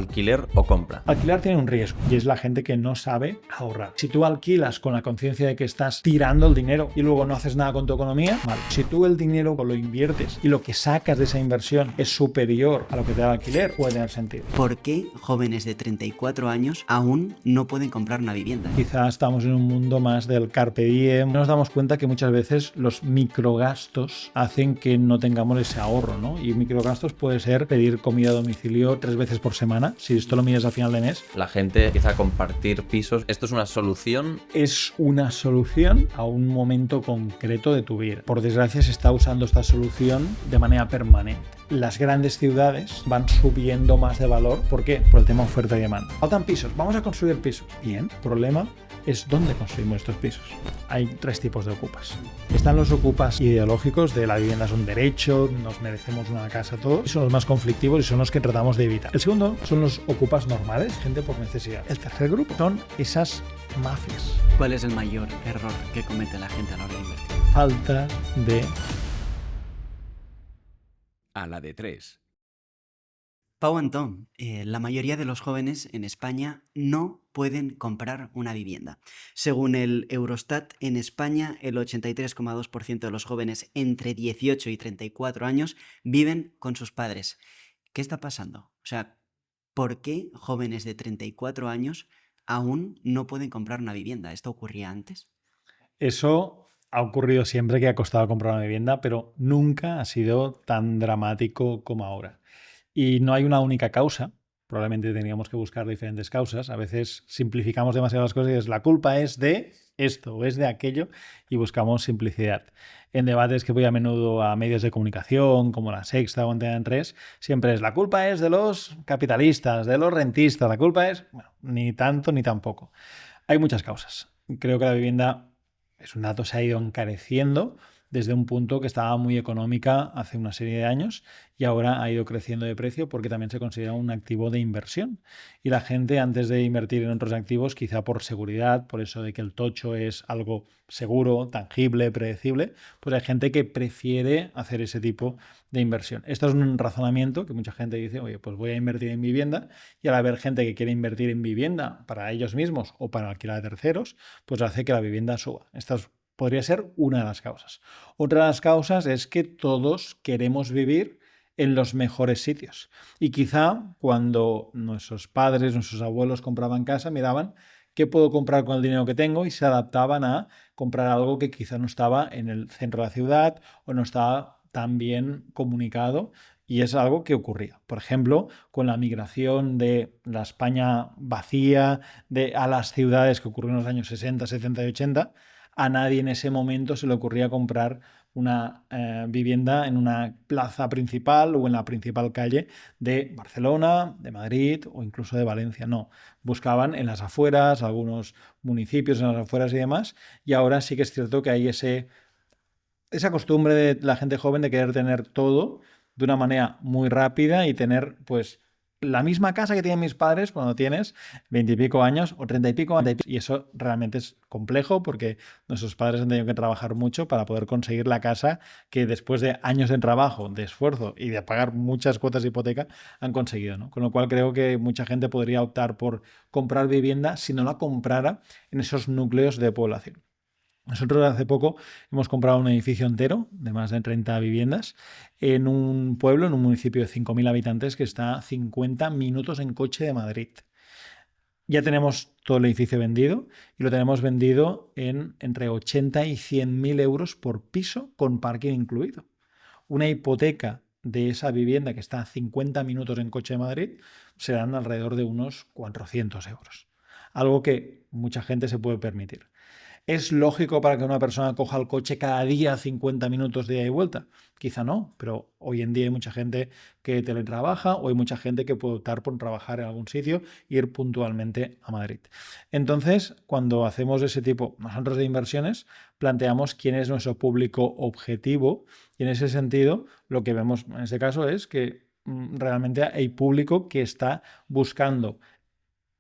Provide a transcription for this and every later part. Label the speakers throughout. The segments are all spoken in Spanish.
Speaker 1: alquiler o compra?
Speaker 2: Alquilar tiene un riesgo y es la gente que no sabe ahorrar. Si tú alquilas con la conciencia de que estás tirando el dinero y luego no haces nada con tu economía, vale. Si tú el dinero lo inviertes y lo que sacas de esa inversión es superior a lo que te da el alquiler, puede tener sentido.
Speaker 3: ¿Por qué jóvenes de 34 años aún no pueden comprar una vivienda?
Speaker 2: Quizás estamos en un mundo más del carpe diem. Nos damos cuenta que muchas veces los microgastos hacen que no tengamos ese ahorro, ¿no? Y microgastos puede ser pedir comida a domicilio 3 veces por semana, si esto lo mides al final de mes.
Speaker 1: La gente empieza a compartir pisos. ¿Esto es una solución?
Speaker 2: Es una solución a un momento concreto de tu vida. Por desgracia se está usando esta solución de manera permanente. Las grandes ciudades van subiendo más de valor. ¿Por qué? Por el tema oferta y demanda. Faltan pisos, vamos a construir pisos. Bien, el problema es dónde construimos estos pisos. Hay 3 tipos de ocupas. Están los ocupas ideológicos de la vivienda es un derecho, nos merecemos una casa todos, y son los más conflictivos y son los que tratamos de evitar. El segundo son los ocupas normales, gente por necesidad. El tercer grupo son esas mafias.
Speaker 3: ¿Cuál es el mayor error que comete la gente a la hora de invertir?
Speaker 2: Falta de...
Speaker 4: A la de 3.
Speaker 3: Pau Antón, la mayoría de los jóvenes en España no pueden comprar una vivienda. Según el Eurostat, en España el 83,2% de los jóvenes entre 18 y 34 años viven con sus padres. ¿Qué está pasando? O sea, ¿por qué jóvenes de 34 años aún no pueden comprar una vivienda? ¿Esto ocurría antes?
Speaker 2: Eso ha ocurrido siempre que ha costado comprar una vivienda, pero nunca ha sido tan dramático como ahora. Y no hay una única causa. Probablemente teníamos que buscar diferentes causas. A veces simplificamos demasiado las cosas y es la culpa es de esto o es de aquello y buscamos simplicidad. En debates que voy a menudo a medios de comunicación como La Sexta o Antena 3, siempre es la culpa es de los capitalistas, de los rentistas, la culpa es... Bueno, ni tanto ni tampoco. Hay muchas causas. Creo que la vivienda, es un dato, se ha ido encareciendo desde un punto que estaba muy económica hace una serie de años y ahora ha ido creciendo de precio porque también se considera un activo de inversión. Y la gente, antes de invertir en otros activos, quizá por seguridad, por eso de que el tocho es algo seguro, tangible, predecible, pues hay gente que prefiere hacer ese tipo de inversión. Esto es un razonamiento que mucha gente dice, oye, pues voy a invertir en vivienda, y al haber gente que quiere invertir en vivienda para ellos mismos o para alquilar a terceros, pues hace que la vivienda suba. Podría ser una de las causas. Otra de las causas es que todos queremos vivir en los mejores sitios. Y quizá cuando nuestros padres, nuestros abuelos compraban casa, miraban qué puedo comprar con el dinero que tengo y se adaptaban a comprar algo que quizá no estaba en el centro de la ciudad o no estaba tan bien comunicado. Y es algo que ocurría. Por ejemplo, con la migración de la España vacía a las ciudades que ocurrió en los años 60, 70 y 80, a nadie en ese momento se le ocurría comprar una vivienda en una plaza principal o en la principal calle de Barcelona, de Madrid o incluso de Valencia. No, buscaban en las afueras, algunos municipios en las afueras y demás, y ahora sí que es cierto que hay esa costumbre de la gente joven de querer tener todo de una manera muy rápida y tener pues la misma casa que tienen mis padres cuando tienes 20 y pico años o 30 y pico años. Y eso realmente es complejo porque nuestros padres han tenido que trabajar mucho para poder conseguir la casa que después de años de trabajo, de esfuerzo y de pagar muchas cuotas de hipoteca han conseguido, ¿no? Con lo cual creo que mucha gente podría optar por comprar vivienda si no la comprara en esos núcleos de población. Nosotros hace poco hemos comprado un edificio entero de más de 30 viviendas en un pueblo, en un municipio de 5.000 habitantes que está a 50 minutos en coche de Madrid. Ya tenemos todo el edificio vendido y lo tenemos vendido en entre 80 y 100.000 euros por piso con parking incluido. Una hipoteca de esa vivienda que está a 50 minutos en coche de Madrid serán alrededor de unos 400 euros. Algo que mucha gente se puede permitir. ¿Es lógico para que una persona coja el coche cada día 50 minutos de ida y vuelta? Quizá no, pero hoy en día hay mucha gente que teletrabaja o hay mucha gente que puede optar por trabajar en algún sitio e ir puntualmente a Madrid. Entonces, cuando hacemos ese tipo nosotros de inversiones, planteamos quién es nuestro público objetivo y en ese sentido lo que vemos en este caso es que realmente hay público que está buscando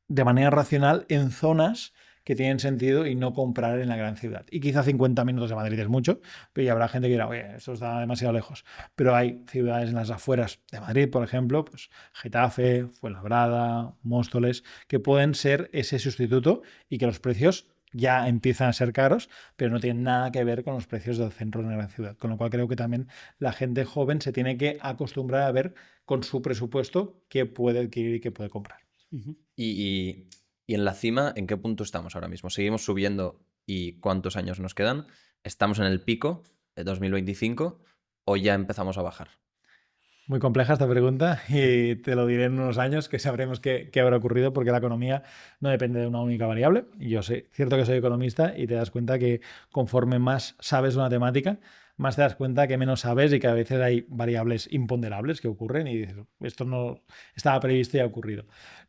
Speaker 2: de manera racional en zonas que tienen sentido y no comprar en la gran ciudad. Y quizá 50 minutos de Madrid es mucho, pero ya habrá gente que dirá, oye, eso está demasiado lejos. Pero hay ciudades en las afueras de Madrid, por ejemplo, pues Getafe, Fuenlabrada, Móstoles, que pueden ser ese sustituto y que los precios ya empiezan a ser caros, pero no tienen nada que ver con los precios del centro de una gran ciudad. Con lo cual creo que también la gente joven se tiene que acostumbrar a ver con su presupuesto qué puede adquirir y qué puede comprar.
Speaker 1: Y en la cima, ¿en qué punto estamos ahora mismo? ¿Seguimos subiendo y cuántos años nos quedan? ¿Estamos en el pico de 2025 o ya empezamos a bajar?
Speaker 2: Muy compleja esta pregunta y te lo diré en unos años que sabremos qué habrá ocurrido porque la economía no depende de una única variable. Yo sé, cierto que soy economista y te das cuenta que conforme más sabes de una temática, más te das cuenta que menos sabes y que a veces hay variables imponderables que ocurren y dices, esto no estaba previsto y ha ocurrido.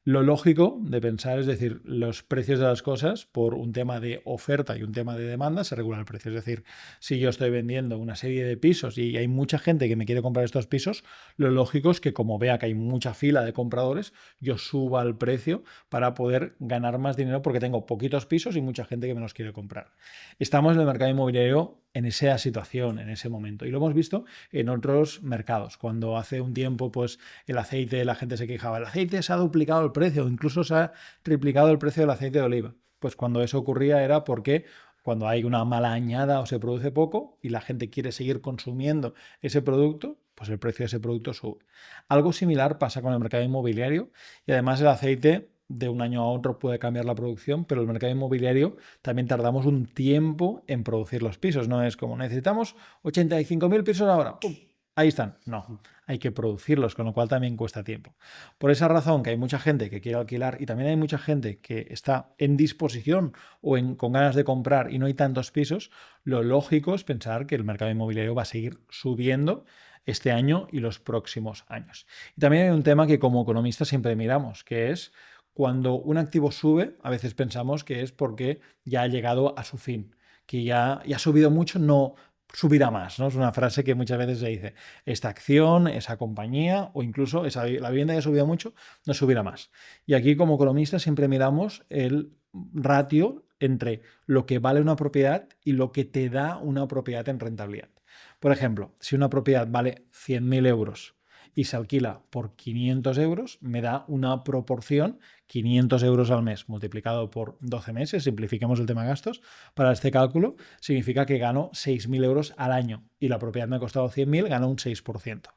Speaker 2: Lo lógico de pensar es decir, los precios de las cosas por un tema de oferta y un tema de demanda se regula el precio. Es decir, si yo estoy vendiendo una serie de pisos y hay mucha gente que me quiere comprar estos pisos, lo lógico es que como vea que hay mucha fila de compradores, yo suba el precio para poder ganar más dinero porque tengo poquitos pisos y mucha gente que me los quiere comprar. Estamos en el mercado inmobiliario en esa situación, en ese momento. Y lo hemos visto en otros mercados. Cuando hace un tiempo pues el aceite, la gente se quejaba, el aceite se ha duplicado el precio, incluso se ha triplicado el precio del aceite de oliva. Pues cuando eso ocurría era porque cuando hay una mala añada o se produce poco y la gente quiere seguir consumiendo ese producto, pues el precio de ese producto sube. Algo similar pasa con el mercado inmobiliario y además el aceite de un año a otro puede cambiar la producción, pero el mercado inmobiliario también tardamos un tiempo en producir los pisos. No es como necesitamos 85.000 pisos ahora. ¡Pum! Ahí están. No, hay que producirlos, con lo cual también cuesta tiempo. Por esa razón que hay mucha gente que quiere alquilar y también hay mucha gente que está en disposición o con ganas de comprar y no hay tantos pisos, lo lógico es pensar que el mercado inmobiliario va a seguir subiendo este año y los próximos años. Y también hay un tema que como economistas siempre miramos, que es cuando un activo sube, a veces pensamos que es porque ya ha llegado a su fin, que ya ha subido mucho, no subirá más, ¿no? Es una frase que muchas veces se dice, esta acción, esa compañía o incluso la vivienda que ha subido mucho, no subirá más. Y aquí como economistas siempre miramos el ratio entre lo que vale una propiedad y lo que te da una propiedad en rentabilidad. Por ejemplo, si una propiedad vale 100.000 euros y se alquila por 500 euros, me da una proporción 500 euros al mes multiplicado por 12 meses, simplifiquemos el tema gastos, para este cálculo significa que gano 6.000 euros al año y la propiedad me ha costado 100.000, gano un 6%.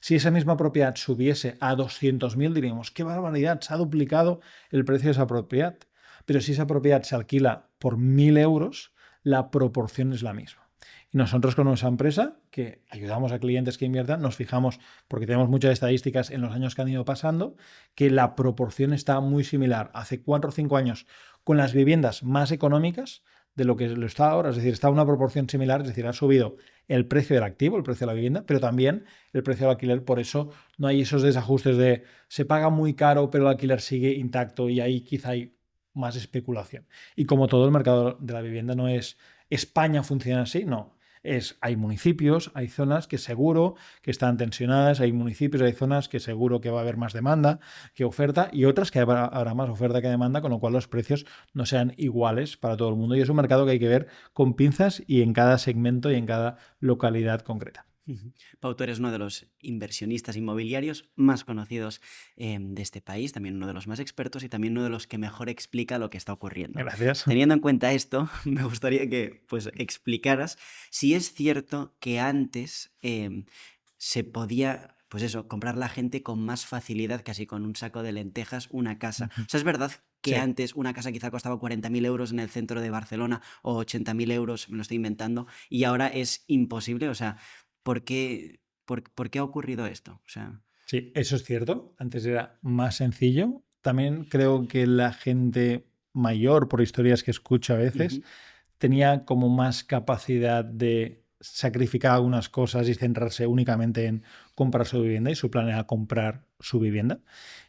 Speaker 2: Si esa misma propiedad subiese a 200.000, diríamos, ¡qué barbaridad! Se ha duplicado el precio de esa propiedad. Pero si esa propiedad se alquila por 1.000 euros, la proporción es la misma. Y nosotros con nuestra empresa, que ayudamos a clientes que inviertan, nos fijamos, porque tenemos muchas estadísticas en los años que han ido pasando, que la proporción está muy similar hace 4 o 5 años con las viviendas más económicas de lo que lo está ahora. Es decir, está una proporción similar, es decir, ha subido el precio del activo, el precio de la vivienda, pero también el precio del alquiler. Por eso no hay esos desajustes de se paga muy caro, pero el alquiler sigue intacto y ahí quizá hay más especulación. Y como todo el mercado de la vivienda no es España funciona así, no. Hay municipios, hay zonas que seguro que están tensionadas, hay municipios, hay zonas que seguro que va a haber más demanda que oferta y otras que habrá más oferta que demanda, con lo cual los precios no sean iguales para todo el mundo. Y es un mercado que hay que ver con pinzas y en cada segmento y en cada localidad concreta.
Speaker 3: Pau, tú eres uno de los inversionistas inmobiliarios más conocidos de este país, también uno de los más expertos y también uno de los que mejor explica lo que está ocurriendo.
Speaker 2: Gracias.
Speaker 3: Teniendo en cuenta esto, me gustaría que pues, explicaras si es cierto que antes se podía, pues eso, comprar la gente con más facilidad, casi con un saco de lentejas, una casa. O sea, es verdad que
Speaker 2: Sí.
Speaker 3: antes una casa quizá costaba 40.000 euros en el centro de Barcelona o 80.000 euros, me lo estoy inventando, y ahora es imposible. O sea, ¿por qué ha ocurrido esto? O sea,
Speaker 2: Sí, eso es cierto. Antes era más sencillo. También creo que la gente mayor, por historias que escucho a veces, tenía como más capacidad de sacrificar algunas cosas y centrarse únicamente en comprar su vivienda y su plan era comprar su vivienda.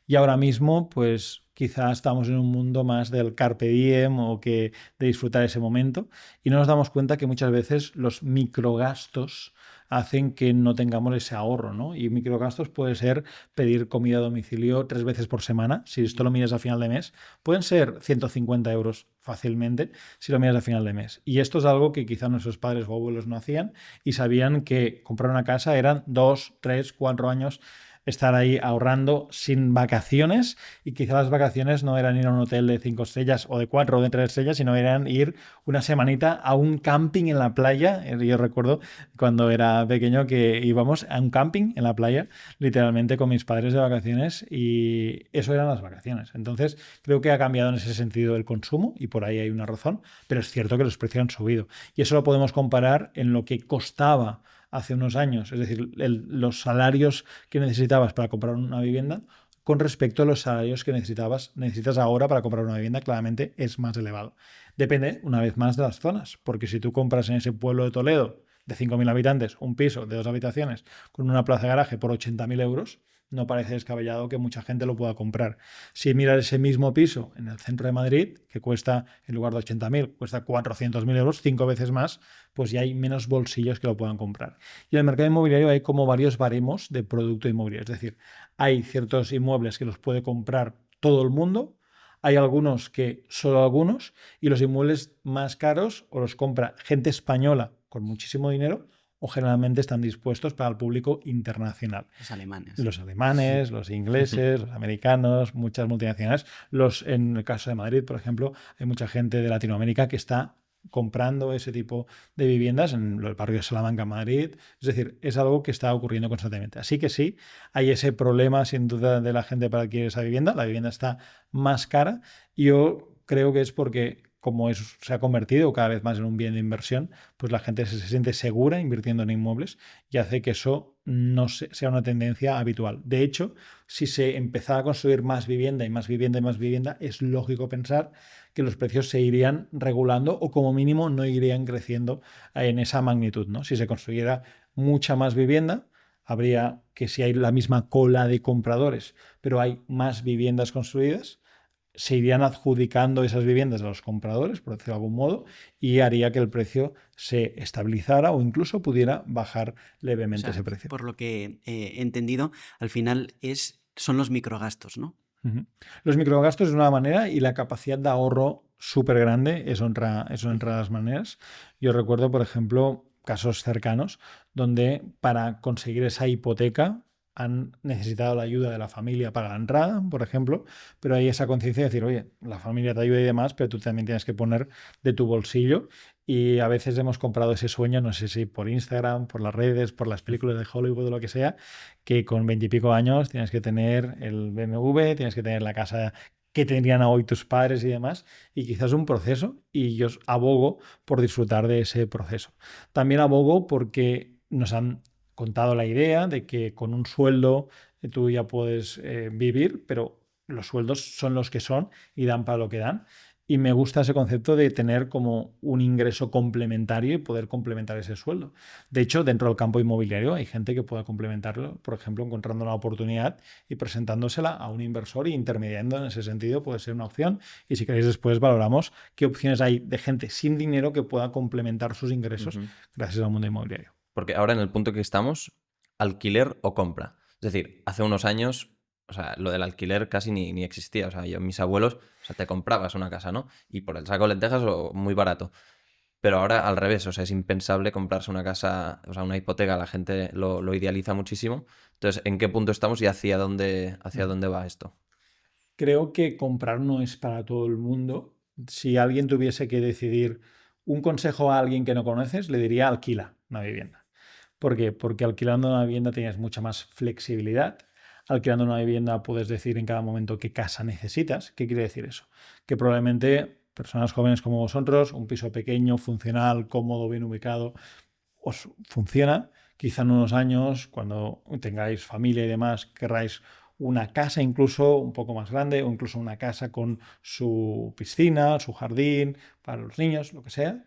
Speaker 2: Y ahora mismo, pues quizá estamos en un mundo más del carpe diem o que de disfrutar ese momento y no nos damos cuenta que muchas veces los microgastos hacen que no tengamos ese ahorro, ¿no? Y microgastos puede ser pedir comida a domicilio 3 veces por semana. Si esto lo miras a final de mes, pueden ser 150 euros fácilmente si lo miras a final de mes. Y esto es algo que quizá nuestros padres o abuelos no hacían y sabían que comprar una casa eran 2, 3, 4 años estar ahí ahorrando sin vacaciones, y quizá las vacaciones no eran ir a un hotel de 5 estrellas o de 4 o de 3 estrellas, sino eran ir una semanita a un camping en la playa. Yo recuerdo cuando era pequeño que íbamos a un camping en la playa, literalmente con mis padres de vacaciones, y eso eran las vacaciones. Entonces creo que ha cambiado en ese sentido el consumo y por ahí hay una razón, pero es cierto que los precios han subido y eso lo podemos comparar en lo que costaba hace unos años, es decir, los salarios que necesitabas para comprar una vivienda con respecto a los salarios que necesitas ahora para comprar una vivienda, claramente es más elevado. Depende, una vez más, de las zonas, porque si tú compras en ese pueblo de Toledo de 5.000 habitantes un piso de 2 habitaciones con una plaza de garaje por 80.000 euros, no parece descabellado que mucha gente lo pueda comprar. Si miras ese mismo piso en el centro de Madrid, que cuesta, en lugar de 80.000, cuesta 400.000 euros, 5 veces más, pues ya hay menos bolsillos que lo puedan comprar. Y en el mercado inmobiliario hay como varios baremos de producto inmobiliario. Es decir, hay ciertos inmuebles que los puede comprar todo el mundo, hay algunos que solo algunos, y los inmuebles más caros o los compra gente española con muchísimo dinero, o generalmente están dispuestos para el público internacional. Los alemanes, los ingleses, los americanos, muchas multinacionales. En el caso de Madrid, por ejemplo, hay mucha gente de Latinoamérica que está comprando ese tipo de viviendas en el barrio de Salamanca, Madrid. Es decir, es algo que está ocurriendo constantemente. Así que sí, hay ese problema sin duda de la gente para adquirir esa vivienda. La vivienda está más cara y yo creo que es porque como se ha convertido cada vez más en un bien de inversión, pues la gente se siente segura invirtiendo en inmuebles y hace que eso no sea una tendencia habitual. De hecho, si se empezara a construir más vivienda y más vivienda y más vivienda, es lógico pensar que los precios se irían regulando o como mínimo no irían creciendo en esa magnitud, ¿no? Si se construyera mucha más vivienda, habría que si hay la misma cola de compradores, pero hay más viviendas construidas, se irían adjudicando esas viviendas a los compradores, por decirlo de algún modo, y haría que el precio se estabilizara o incluso pudiera bajar levemente ese precio.
Speaker 3: Por lo que he entendido, al final son los microgastos, ¿no?
Speaker 2: Uh-huh. Los microgastos es una manera y la capacidad de ahorro súper grande es otra de las maneras. Yo recuerdo, por ejemplo, casos cercanos donde para conseguir esa hipoteca han necesitado la ayuda de la familia para la entrada, por ejemplo, pero hay esa conciencia de decir, oye, la familia te ayuda y demás, pero tú también tienes que poner de tu bolsillo. Y a veces hemos comprado ese sueño, no sé si por Instagram, por las redes, por las películas de Hollywood o lo que sea, que con 20 y pico años tienes que tener el BMW, tienes que tener la casa que tendrían hoy tus padres y demás, y quizás un proceso, y yo abogo por disfrutar de ese proceso. También abogo porque nos han contado la idea de que con un sueldo tú ya puedes vivir, pero los sueldos son los que son y dan para lo que dan. Y me gusta ese concepto de tener como un ingreso complementario y poder complementar ese sueldo. De hecho, dentro del campo inmobiliario hay gente que pueda complementarlo, por ejemplo, encontrando una oportunidad y presentándosela a un inversor y intermediando en ese sentido puede ser una opción. Y si queréis después valoramos qué opciones hay de gente sin dinero que pueda complementar sus ingresos gracias al mundo inmobiliario.
Speaker 1: Porque ahora en el punto que estamos, alquiler o compra. Es decir, hace unos años, o sea, lo del alquiler casi ni existía. O sea, mis abuelos, o sea, te comprabas una casa, ¿no? Y por el saco de lentejas o muy barato. Pero ahora al revés, o sea, es impensable comprarse una casa, o sea, una hipoteca, la gente lo idealiza muchísimo. Entonces, ¿en qué punto estamos y hacia dónde va esto?
Speaker 2: Creo que comprar no es para todo el mundo. Si alguien tuviese que decidir un consejo a alguien que no conoces, le diría alquila una vivienda. ¿Por qué? Porque alquilando una vivienda tienes mucha más flexibilidad. Alquilando una vivienda puedes decir en cada momento qué casa necesitas. ¿Qué quiere decir eso? Que probablemente personas jóvenes como vosotros, un piso pequeño, funcional, cómodo, bien ubicado, os funciona. Quizá en unos años, cuando tengáis familia y demás, querráis una casa incluso un poco más grande o incluso una casa con su piscina, su jardín, para los niños, lo que sea.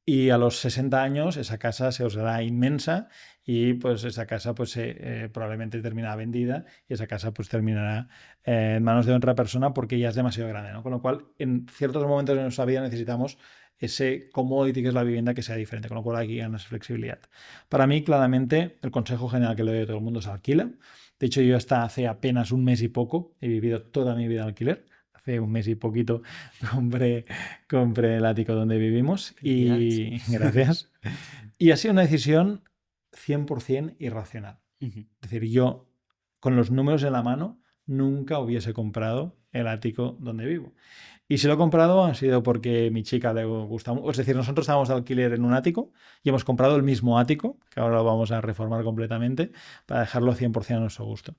Speaker 2: y a los 60 años esa casa se os hará inmensa y pues esa casa pues probablemente terminará vendida y esa casa pues terminará en manos de otra persona porque ya es demasiado grande, ¿no? Con lo cual, en ciertos momentos de nuestra vida necesitamos ese commodity que es la vivienda que sea diferente, con lo cual aquí ganas flexibilidad. Para mí, claramente, el consejo general que le doy a todo el mundo es alquila. De hecho, yo hasta hace apenas un mes y poco he vivido toda mi vida en alquiler. Hace un mes y poquito compré el ático donde vivimos y gracias. Y ha sido una decisión 100% irracional.
Speaker 3: Ujú.
Speaker 2: Es decir, yo con los números en la mano nunca hubiese comprado el ático donde vivo. Y si lo he comprado ha sido porque mi chica le gusta. Es decir, nosotros estábamos de alquiler en un ático y hemos comprado el mismo ático, que ahora lo vamos a reformar completamente, para dejarlo 100% a nuestro gusto.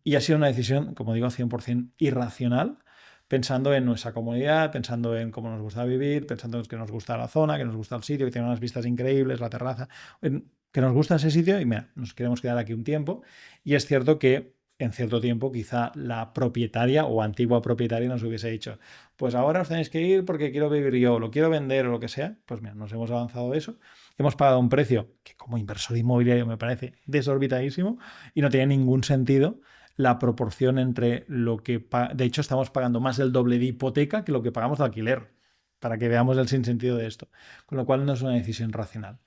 Speaker 2: Y ha sido una decisión, como digo, 100% irracional, pensando en nuestra comunidad, pensando en cómo nos gusta vivir, pensando en que nos gusta la zona, que nos gusta el sitio, que tiene unas vistas increíbles, la terraza, que nos gusta ese sitio y mira, nos queremos quedar aquí un tiempo. Y es cierto que en cierto tiempo quizá la propietaria o antigua propietaria nos hubiese dicho, pues ahora os tenéis que ir porque quiero vivir yo, lo quiero vender o lo que sea. Pues mira, nos hemos avanzado eso. Hemos pagado un precio que como inversor inmobiliario me parece desorbitadísimo y no tiene ningún sentido la proporción entre lo que... De hecho, estamos pagando más del doble de hipoteca que lo que pagamos de alquiler, para que veamos el sinsentido de esto. Con lo cual no es una decisión racional.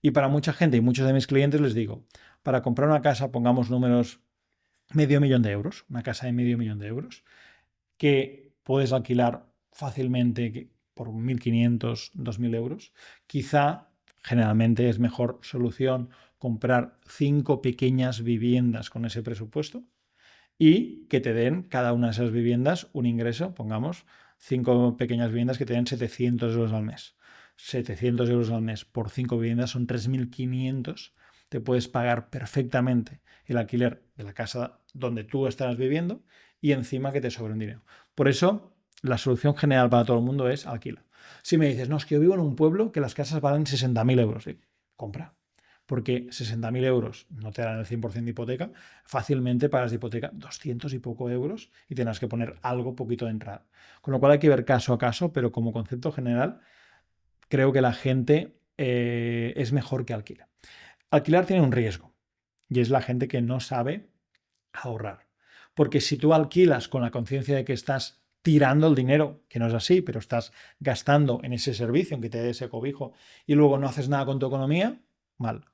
Speaker 2: Y para mucha gente y muchos de mis clientes les digo, para comprar una casa, pongamos números, $500.000 euros, una casa de $500.000 euros, que puedes alquilar fácilmente por 1.500, 2.000 euros, quizá generalmente es mejor solución comprar 5 pequeñas viviendas con ese presupuesto y que te den cada una de esas viviendas un ingreso, pongamos 5 pequeñas viviendas que te den 700 euros al mes. 700 euros al mes por 5 viviendas son 3.500. Te puedes pagar perfectamente el alquiler de la casa donde tú estás viviendo y encima que te sobre un dinero. Por eso, la solución general para todo el mundo es alquila. Si me dices, no, es que yo vivo en un pueblo que las casas valen 60.000 euros, ¿sí? Compra. Porque 60.000 euros no te dan el 100% de hipoteca, fácilmente pagas de hipoteca 200 y poco euros y tendrás que poner algo poquito de entrada. Con lo cual hay que ver caso a caso, pero como concepto general, creo que la gente es mejor que alquila. Alquilar tiene un riesgo y es la gente que no sabe ahorrar. Porque si tú alquilas con la conciencia de que estás tirando el dinero, que no es así, pero estás gastando en ese servicio, en que te dé ese cobijo, y luego no haces nada con tu economía, mal.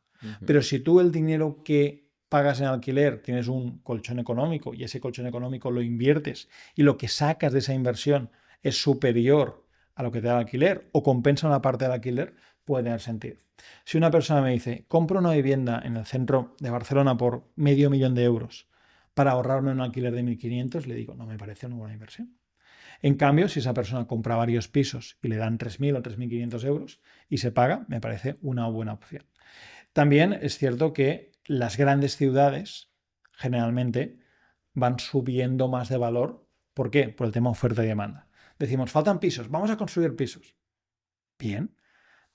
Speaker 2: Pero si tú el dinero que pagas en alquiler tienes un colchón económico y ese colchón económico lo inviertes y lo que sacas de esa inversión es superior a lo que te da el alquiler o compensa una parte del alquiler, puede tener sentido. Si una persona me dice, compro una vivienda en el centro de Barcelona por $500.000 euros para ahorrarme un alquiler de 1.500, le digo, no me parece una buena inversión. En cambio, si esa persona compra varios pisos y le dan 3.000 o 3.500 euros y se paga, me parece una buena opción. También es cierto que las grandes ciudades generalmente van subiendo más de valor. ¿Por qué? Por el tema oferta y demanda. Decimos, faltan pisos, vamos a construir pisos. Bien,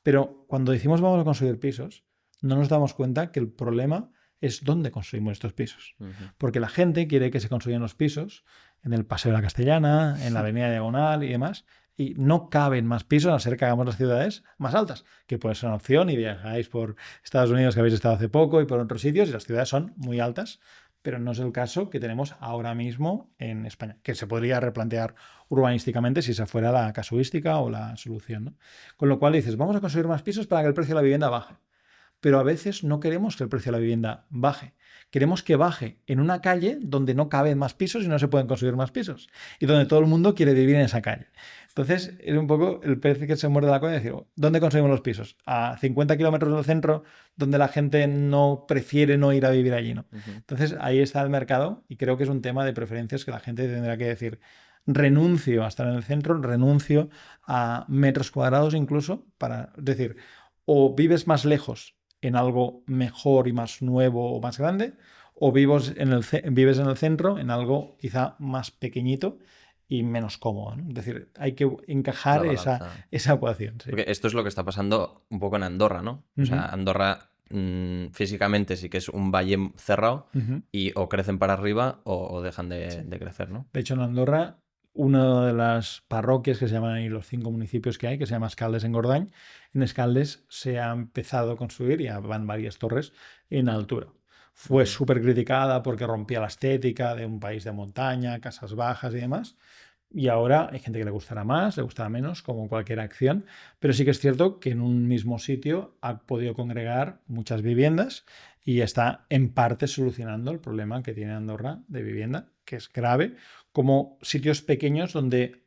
Speaker 2: pero cuando decimos vamos a construir pisos, no nos damos cuenta que el problema es dónde construimos estos pisos. Porque la gente quiere que se construyan los pisos en el Paseo de la Castellana, en la Avenida Diagonal y demás, y no caben más pisos a no ser que hagamos las ciudades más altas, que puede ser una opción y viajáis por Estados Unidos, que habéis estado hace poco, y por otros sitios, y las ciudades son muy altas, pero no es el caso que tenemos ahora mismo en España, que se podría replantear urbanísticamente si esa fuera la casuística o la solución, ¿no? Con lo cual dices, vamos a construir más pisos para que el precio de la vivienda baje. Pero a veces no queremos que el precio de la vivienda baje. Queremos que baje en una calle donde no caben más pisos y no se pueden construir más pisos. Y donde todo el mundo quiere vivir en esa calle. Entonces, es un poco el pez que se muerde la cola y decir, ¿dónde conseguimos los pisos? A 50 kilómetros del centro, donde la gente no prefiere no ir a vivir allí, ¿no? Entonces, ahí está el mercado y creo que es un tema de preferencias que la gente tendrá que decir, renuncio a estar en el centro, renuncio a metros cuadrados incluso, para decir, o vives más lejos en algo mejor y más nuevo o más grande, o vives en el centro en algo quizá más pequeñito y menos cómodo, ¿no? Es decir, hay que encajar esa ecuación. Sí.
Speaker 1: Porque esto es lo que está pasando un poco en Andorra, ¿no? O sea, Andorra físicamente sí que es un valle cerrado y o crecen para arriba o dejan de crecer, ¿no?
Speaker 2: De hecho, en Andorra una de las parroquias que se llaman ahí los 5 municipios que hay, que se llama Escaldes en Gordany. En Escaldes se ha empezado a construir, ya van varias torres en altura. Fue súper criticada porque rompía la estética de un país de montaña, casas bajas y demás. Y ahora hay gente que le gustará más, le gustará menos, como cualquier acción. Pero sí que es cierto que en un mismo sitio ha podido congregar muchas viviendas y está en parte solucionando el problema que tiene Andorra de vivienda, que es grave, como sitios pequeños donde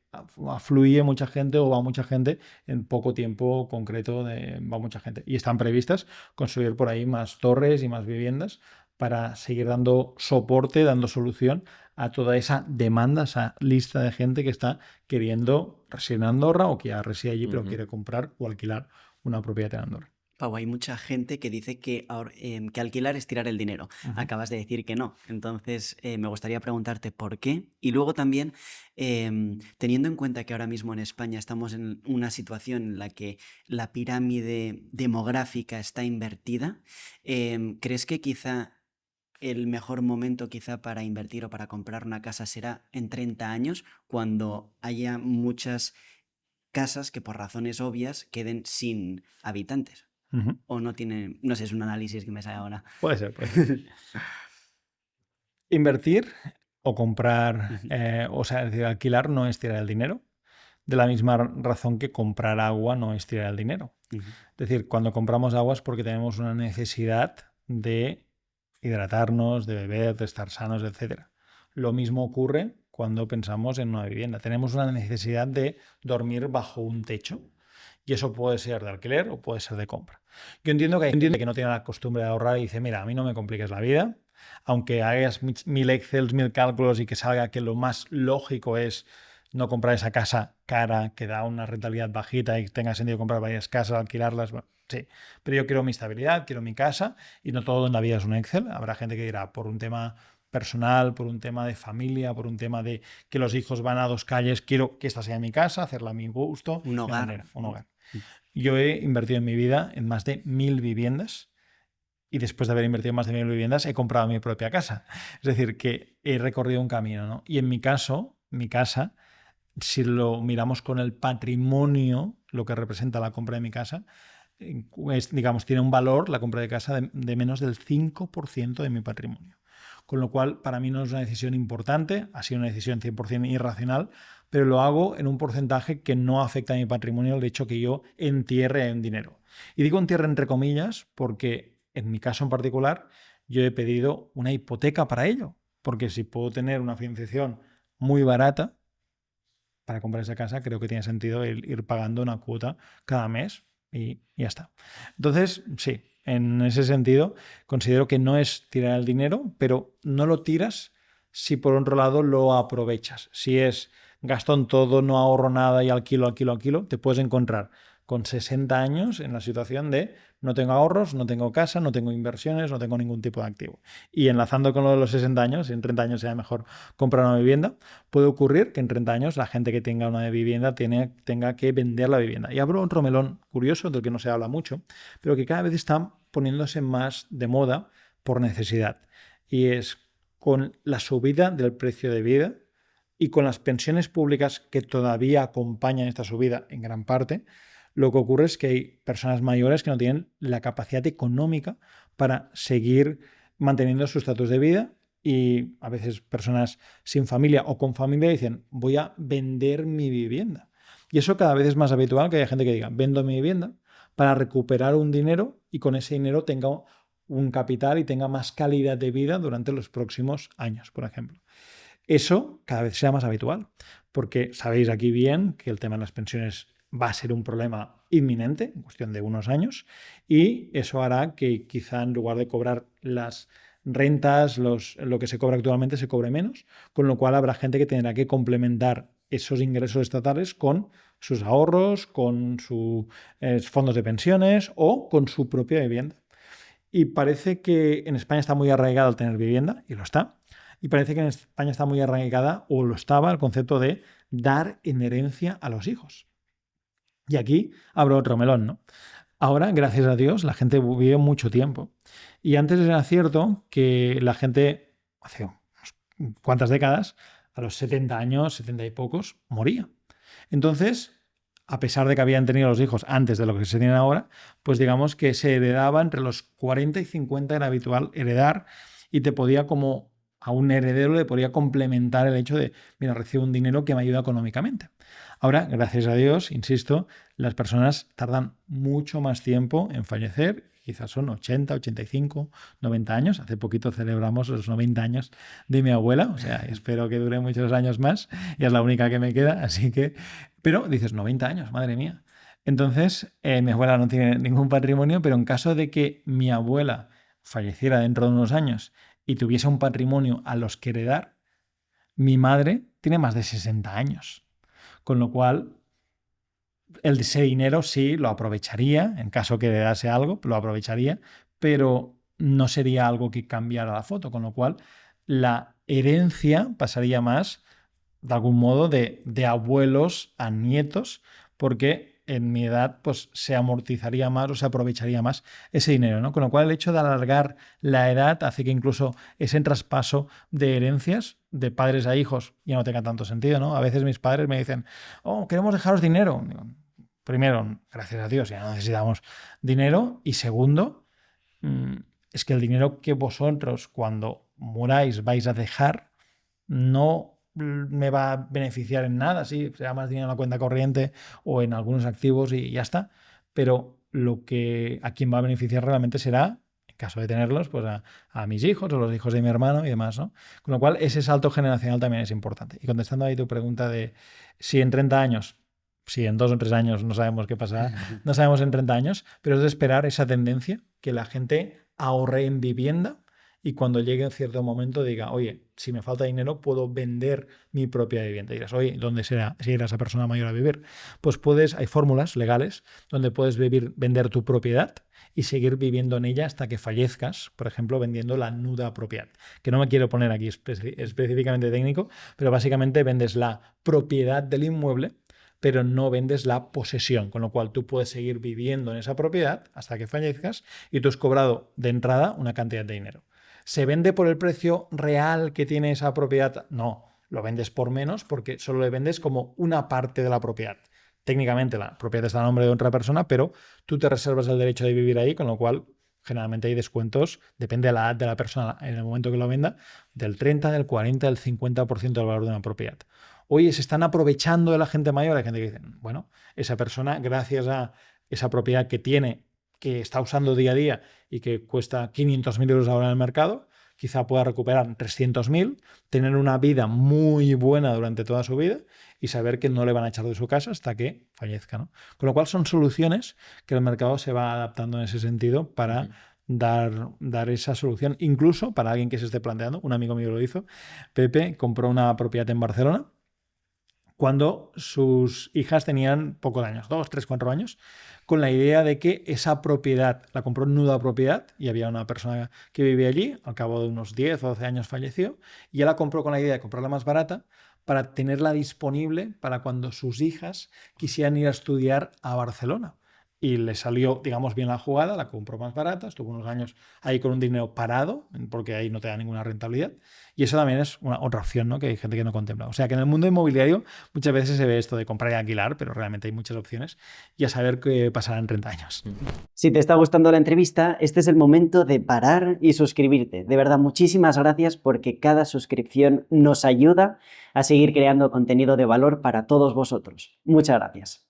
Speaker 2: afluye mucha gente o va mucha gente en poco tiempo concreto, va mucha gente. Y están previstas construir por ahí más torres y más viviendas para seguir dando soporte, dando solución a toda esa demanda, esa lista de gente que está queriendo residir en Andorra o que ya reside allí pero quiere comprar o alquilar una propiedad en Andorra.
Speaker 3: Pau, hay mucha gente que dice que alquilar es tirar el dinero. Acabas de decir que no. Entonces, me gustaría preguntarte por qué. Y luego también, teniendo en cuenta que ahora mismo en España estamos en una situación en la que la pirámide demográfica está invertida, ¿crees que quizá el mejor momento quizá para invertir o para comprar una casa será en 30 años, cuando haya muchas casas que por razones obvias queden sin habitantes? O no tiene, no sé, es un análisis que me sale ahora.
Speaker 2: Puede ser, puede ser. Invertir o comprar, o sea, es decir, alquilar no es tirar el dinero, de la misma razón que comprar agua no es tirar el dinero. Es decir, cuando compramos agua es porque tenemos una necesidad de hidratarnos, de beber, de estar sanos, etc. Lo mismo ocurre cuando pensamos en una vivienda. Tenemos una necesidad de dormir bajo un techo. Y eso puede ser de alquiler o puede ser de compra. Yo entiendo que hay gente que no tiene la costumbre de ahorrar y dice, mira, a mí no me compliques la vida, aunque hagas 1000 Excels, 1000 cálculos y que salga que lo más lógico es no comprar esa casa cara que da una rentabilidad bajita y tenga sentido comprar varias casas, alquilarlas. Bueno, sí, pero yo quiero mi estabilidad, quiero mi casa y no todo en la vida es un Excel. Habrá gente que dirá, por un tema personal, por un tema de familia, por un tema de que los hijos van a 2 calles, quiero que esta sea mi casa, hacerla a mi gusto.
Speaker 3: Un hogar.
Speaker 2: Un hogar. Yo he invertido en mi vida en más de 1000 viviendas y después de haber invertido en más de 1000 viviendas he comprado mi propia casa. Es decir, que he recorrido un camino, ¿no? Y en mi caso, mi casa, si lo miramos con el patrimonio, lo que representa la compra de mi casa, digamos, tiene un valor, la compra de casa, de menos del 5% de mi patrimonio. Con lo cual, para mí no es una decisión importante, ha sido una decisión 100% irracional, pero lo hago en un porcentaje que no afecta a mi patrimonio el hecho que yo entierre en dinero. Y digo entierre entre comillas porque en mi caso en particular yo he pedido una hipoteca para ello, porque si puedo tener una financiación muy barata para comprar esa casa, creo que tiene sentido ir pagando una cuota cada mes y ya está. Entonces, sí, en ese sentido considero que no es tirar el dinero, pero no lo tiras si por otro lado lo aprovechas. Si es gasto en todo, no ahorro nada y alquilo, te puedes encontrar con 60 años en la situación de no tengo ahorros, no tengo casa, no tengo inversiones, no tengo ningún tipo de activo. Y enlazando con lo de los 60 años, si en 30 años sea mejor comprar una vivienda, puede ocurrir que en 30 años la gente que tenga una vivienda tenga que vender la vivienda. Y abro otro melón curioso del que no se habla mucho, pero que cada vez está poniéndose más de moda por necesidad. Y es con la subida del precio de vida y con las pensiones públicas que todavía acompañan esta subida en gran parte, lo que ocurre es que hay personas mayores que no tienen la capacidad económica para seguir manteniendo su estatus de vida y a veces personas sin familia o con familia dicen voy a vender mi vivienda. Y eso cada vez es más habitual, que haya gente que diga vendo mi vivienda para recuperar un dinero y con ese dinero tenga un capital y tenga más calidad de vida durante los próximos años, por ejemplo. Eso cada vez sea más habitual, porque sabéis aquí bien que el tema de las pensiones va a ser un problema inminente, en cuestión de unos años, y eso hará que quizá en lugar de cobrar las rentas, lo que se cobra actualmente se cobre menos, con lo cual habrá gente que tendrá que complementar esos ingresos estatales con sus ahorros, con sus fondos de pensiones o con su propia vivienda. Y parece que en España está muy arraigado el tener vivienda, y lo está. Y parece que en España está muy arraigada, o lo estaba, el concepto de dar en herencia a los hijos. Y aquí abro otro melón, ¿no? Ahora, gracias a Dios, la gente vive mucho tiempo. Y antes era cierto que la gente, hace unas cuantas décadas, a los 70 años, 70 y pocos, moría. Entonces, a pesar de que habían tenido los hijos antes de lo que se tienen ahora, pues digamos que se heredaba entre los 40 y 50, era habitual heredar, y te podía, como a un heredero le podía complementar el hecho de, mira, recibo un dinero que me ayuda económicamente. Ahora, gracias a Dios, insisto, las personas tardan mucho más tiempo en fallecer, quizás son 80, 85, 90 años. Hace poquito celebramos los 90 años de mi abuela, o sea, espero que dure muchos años más, y es la única que me queda, así que... Pero dices, 90 años, madre mía. Entonces, mi abuela no tiene ningún patrimonio, pero en caso de que mi abuela falleciera dentro de unos años y tuviese un patrimonio a los que heredar, mi madre tiene más de 60 años. Con lo cual, ese dinero sí lo aprovecharía, en caso que heredase algo, lo aprovecharía, pero no sería algo que cambiara la foto. Con lo cual, la herencia pasaría más, de algún modo, de abuelos a nietos, porque en mi edad pues se amortizaría más o se aprovecharía más ese dinero, ¿no? Con lo cual el hecho de alargar la edad hace que incluso ese traspaso de herencias de padres a hijos ya no tenga tanto sentido, ¿no? A veces mis padres me dicen, oh, queremos dejaros dinero. Digo, primero, gracias a Dios, ya no necesitamos dinero, y segundo, es que el dinero que vosotros cuando muráis vais a dejar no me va a beneficiar en nada, sí, será más dinero en la cuenta corriente o en algunos activos y ya está, pero lo que a quien va a beneficiar realmente será, en caso de tenerlos, pues a mis hijos o los hijos de mi hermano y demás, ¿no? Con lo cual ese salto generacional también es importante. Y contestando ahí tu pregunta de si en 30 años, si en 2 o 3 años no sabemos qué pasará, no sabemos en 30 años, pero es de esperar esa tendencia que la gente ahorre en vivienda y cuando llegue un cierto momento diga, oye, si me falta dinero, puedo vender mi propia vivienda. Y dirás, oye, ¿dónde será si era esa persona mayor a vivir? Pues hay fórmulas legales donde puedes vender tu propiedad y seguir viviendo en ella hasta que fallezcas, por ejemplo, vendiendo la nuda propiedad. Que no me quiero poner aquí específicamente técnico, pero básicamente vendes la propiedad del inmueble, pero no vendes la posesión, con lo cual tú puedes seguir viviendo en esa propiedad hasta que fallezcas y tú has cobrado de entrada una cantidad de dinero. ¿Se vende por el precio real que tiene esa propiedad? No, lo vendes por menos porque solo le vendes como una parte de la propiedad. Técnicamente la propiedad está a nombre de otra persona, pero tú te reservas el derecho de vivir ahí, con lo cual generalmente hay descuentos, depende de la edad de la persona en el momento que lo venda, del 30, del 40, del 50% del valor de una propiedad. Oye, se están aprovechando de la gente mayor. Hay gente que dice, bueno, esa persona, gracias a esa propiedad que tiene, que está usando día a día y que cuesta 500.000 euros ahora en el mercado, quizá pueda recuperar 300.000, tener una vida muy buena durante toda su vida y saber que no le van a echar de su casa hasta que fallezca, ¿no? Con lo cual son soluciones que el mercado se va adaptando en ese sentido para dar esa solución, incluso para alguien que se esté planteando. Un amigo mío lo hizo. Pepe compró una propiedad en Barcelona cuando sus hijas tenían pocos años, 2, 3, 4 años, con la idea de que esa propiedad, la compró en nuda propiedad, y había una persona que vivía allí, al cabo de unos 10 o 12 años falleció, y ella la compró con la idea de comprarla más barata para tenerla disponible para cuando sus hijas quisieran ir a estudiar a Barcelona. Y le salió, digamos, bien la jugada, la compró más barata, estuvo unos años ahí con un dinero parado, porque ahí no te da ninguna rentabilidad. Y eso también es otra opción, ¿no? Que hay gente que no contempla. O sea que en el mundo inmobiliario muchas veces se ve esto de comprar y alquilar, pero realmente hay muchas opciones y a saber qué pasará en 30 años.
Speaker 3: Si te está gustando la entrevista, este es el momento de parar y suscribirte. De verdad, muchísimas gracias porque cada suscripción nos ayuda a seguir creando contenido de valor para todos vosotros. Muchas gracias.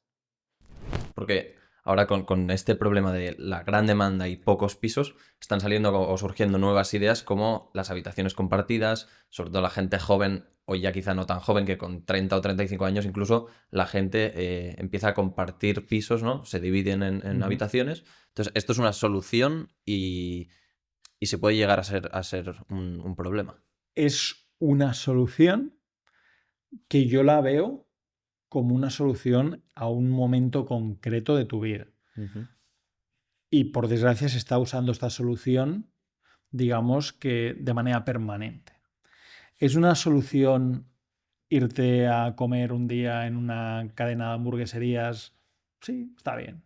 Speaker 1: Porque ahora con este problema de la gran demanda y pocos pisos, están saliendo o surgiendo nuevas ideas como las habitaciones compartidas, sobre todo la gente joven, o ya quizá no tan joven, que con 30 o 35 años incluso la gente empieza a compartir pisos, ¿no? Se dividen en habitaciones. Entonces, esto es una solución y se puede llegar a ser un problema.
Speaker 2: Es una solución que yo la veo como una solución a un momento concreto de tu vida. Y por desgracia se está usando esta solución, digamos que de manera permanente. ¿Es una solución irte a comer un día en una cadena de hamburgueserías? Sí, está bien.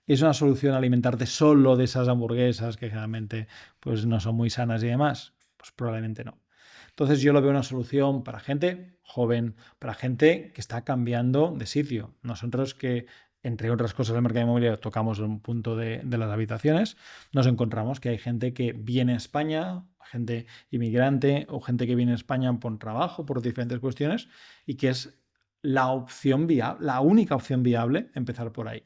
Speaker 2: ¿Es una solución alimentarte solo de esas hamburguesas que generalmente pues, no son muy sanas y demás? Pues probablemente no. Entonces yo lo veo una solución para gente joven, para gente que está cambiando de sitio. Nosotros que, entre otras cosas, el mercado inmobiliario tocamos un punto de las habitaciones, nos encontramos que hay gente que viene a España, gente inmigrante o gente que viene a España por trabajo, por diferentes cuestiones, y que es la opción viable, la única opción viable, empezar por ahí.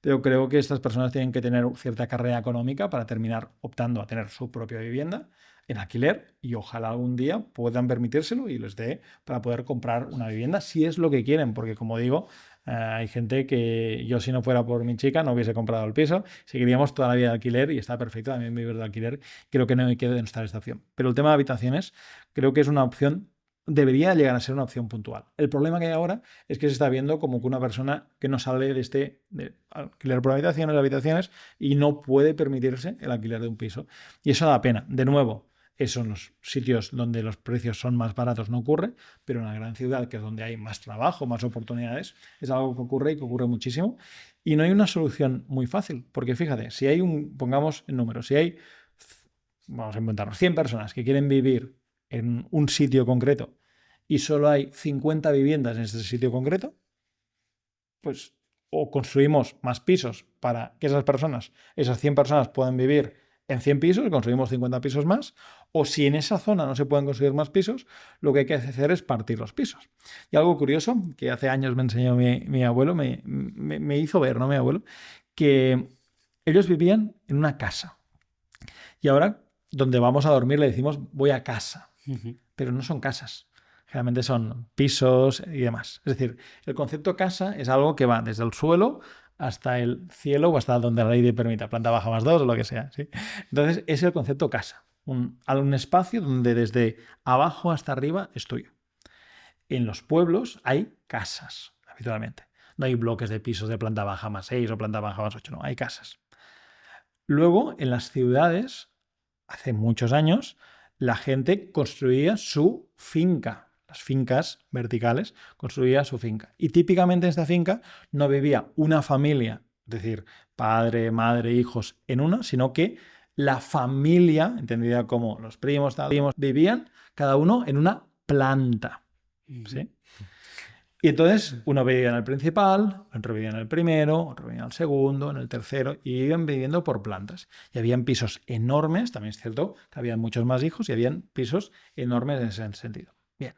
Speaker 2: Pero creo que estas personas tienen que tener cierta carrera económica para terminar optando a tener su propia vivienda en alquiler y ojalá algún día puedan permitírselo y les dé para poder comprar una vivienda si es lo que quieren, porque como digo, hay gente que yo si no fuera por mi chica no hubiese comprado el piso, seguiríamos toda la vida de alquiler y está perfecto también vivir de alquiler, creo que no hay que denostar esta opción. Pero el tema de habitaciones creo que es una opción, debería llegar a ser una opción puntual. El problema que hay ahora es que se está viendo como que una persona que no sale de alquiler por habitaciones y no puede permitirse el alquiler de un piso. Y eso da pena. De nuevo, eso en los sitios donde los precios son más baratos no ocurre, pero en la gran ciudad, que es donde hay más trabajo, más oportunidades, es algo que ocurre y que ocurre muchísimo. Y no hay una solución muy fácil, porque fíjate, si hay pongamos en números, si hay, vamos a inventarnos, 100 personas que quieren vivir en un sitio concreto y solo hay 50 viviendas en ese sitio concreto, pues o construimos más pisos para que esas 100 personas puedan vivir en 100 pisos, construimos 50 pisos más, o si en esa zona no se pueden construir más pisos, lo que hay que hacer es partir los pisos. Y algo curioso, que hace años me enseñó mi abuelo, me hizo ver, ¿no? Mi abuelo, que ellos vivían en una casa. Y ahora, donde vamos a dormir, le decimos voy a casa. Pero no son casas. Generalmente son pisos y demás. Es decir, el concepto casa es algo que va desde el suelo hasta el cielo o hasta donde la ley permita, planta baja más 2 o lo que sea. ¿Sí? Entonces, es el concepto casa. Un espacio donde desde abajo hasta arriba es tuyo. En los pueblos hay casas, habitualmente. No hay bloques de pisos de planta baja más 6 o planta baja más 8, no, hay casas. Luego, en las ciudades, hace muchos años, la gente construía su finca. Las fincas verticales, construía su finca. Y típicamente en esta finca no vivía una familia, es decir, padre, madre, hijos en una, sino que la familia, entendida como los primos, vivían cada uno en una planta. ¿Sí? Y entonces uno vivía en el principal, otro vivía en el primero, otro vivía en el segundo, en el tercero, y iban viviendo por plantas. Y habían pisos enormes, también es cierto que habían muchos más hijos y habían pisos enormes en ese sentido. Bien.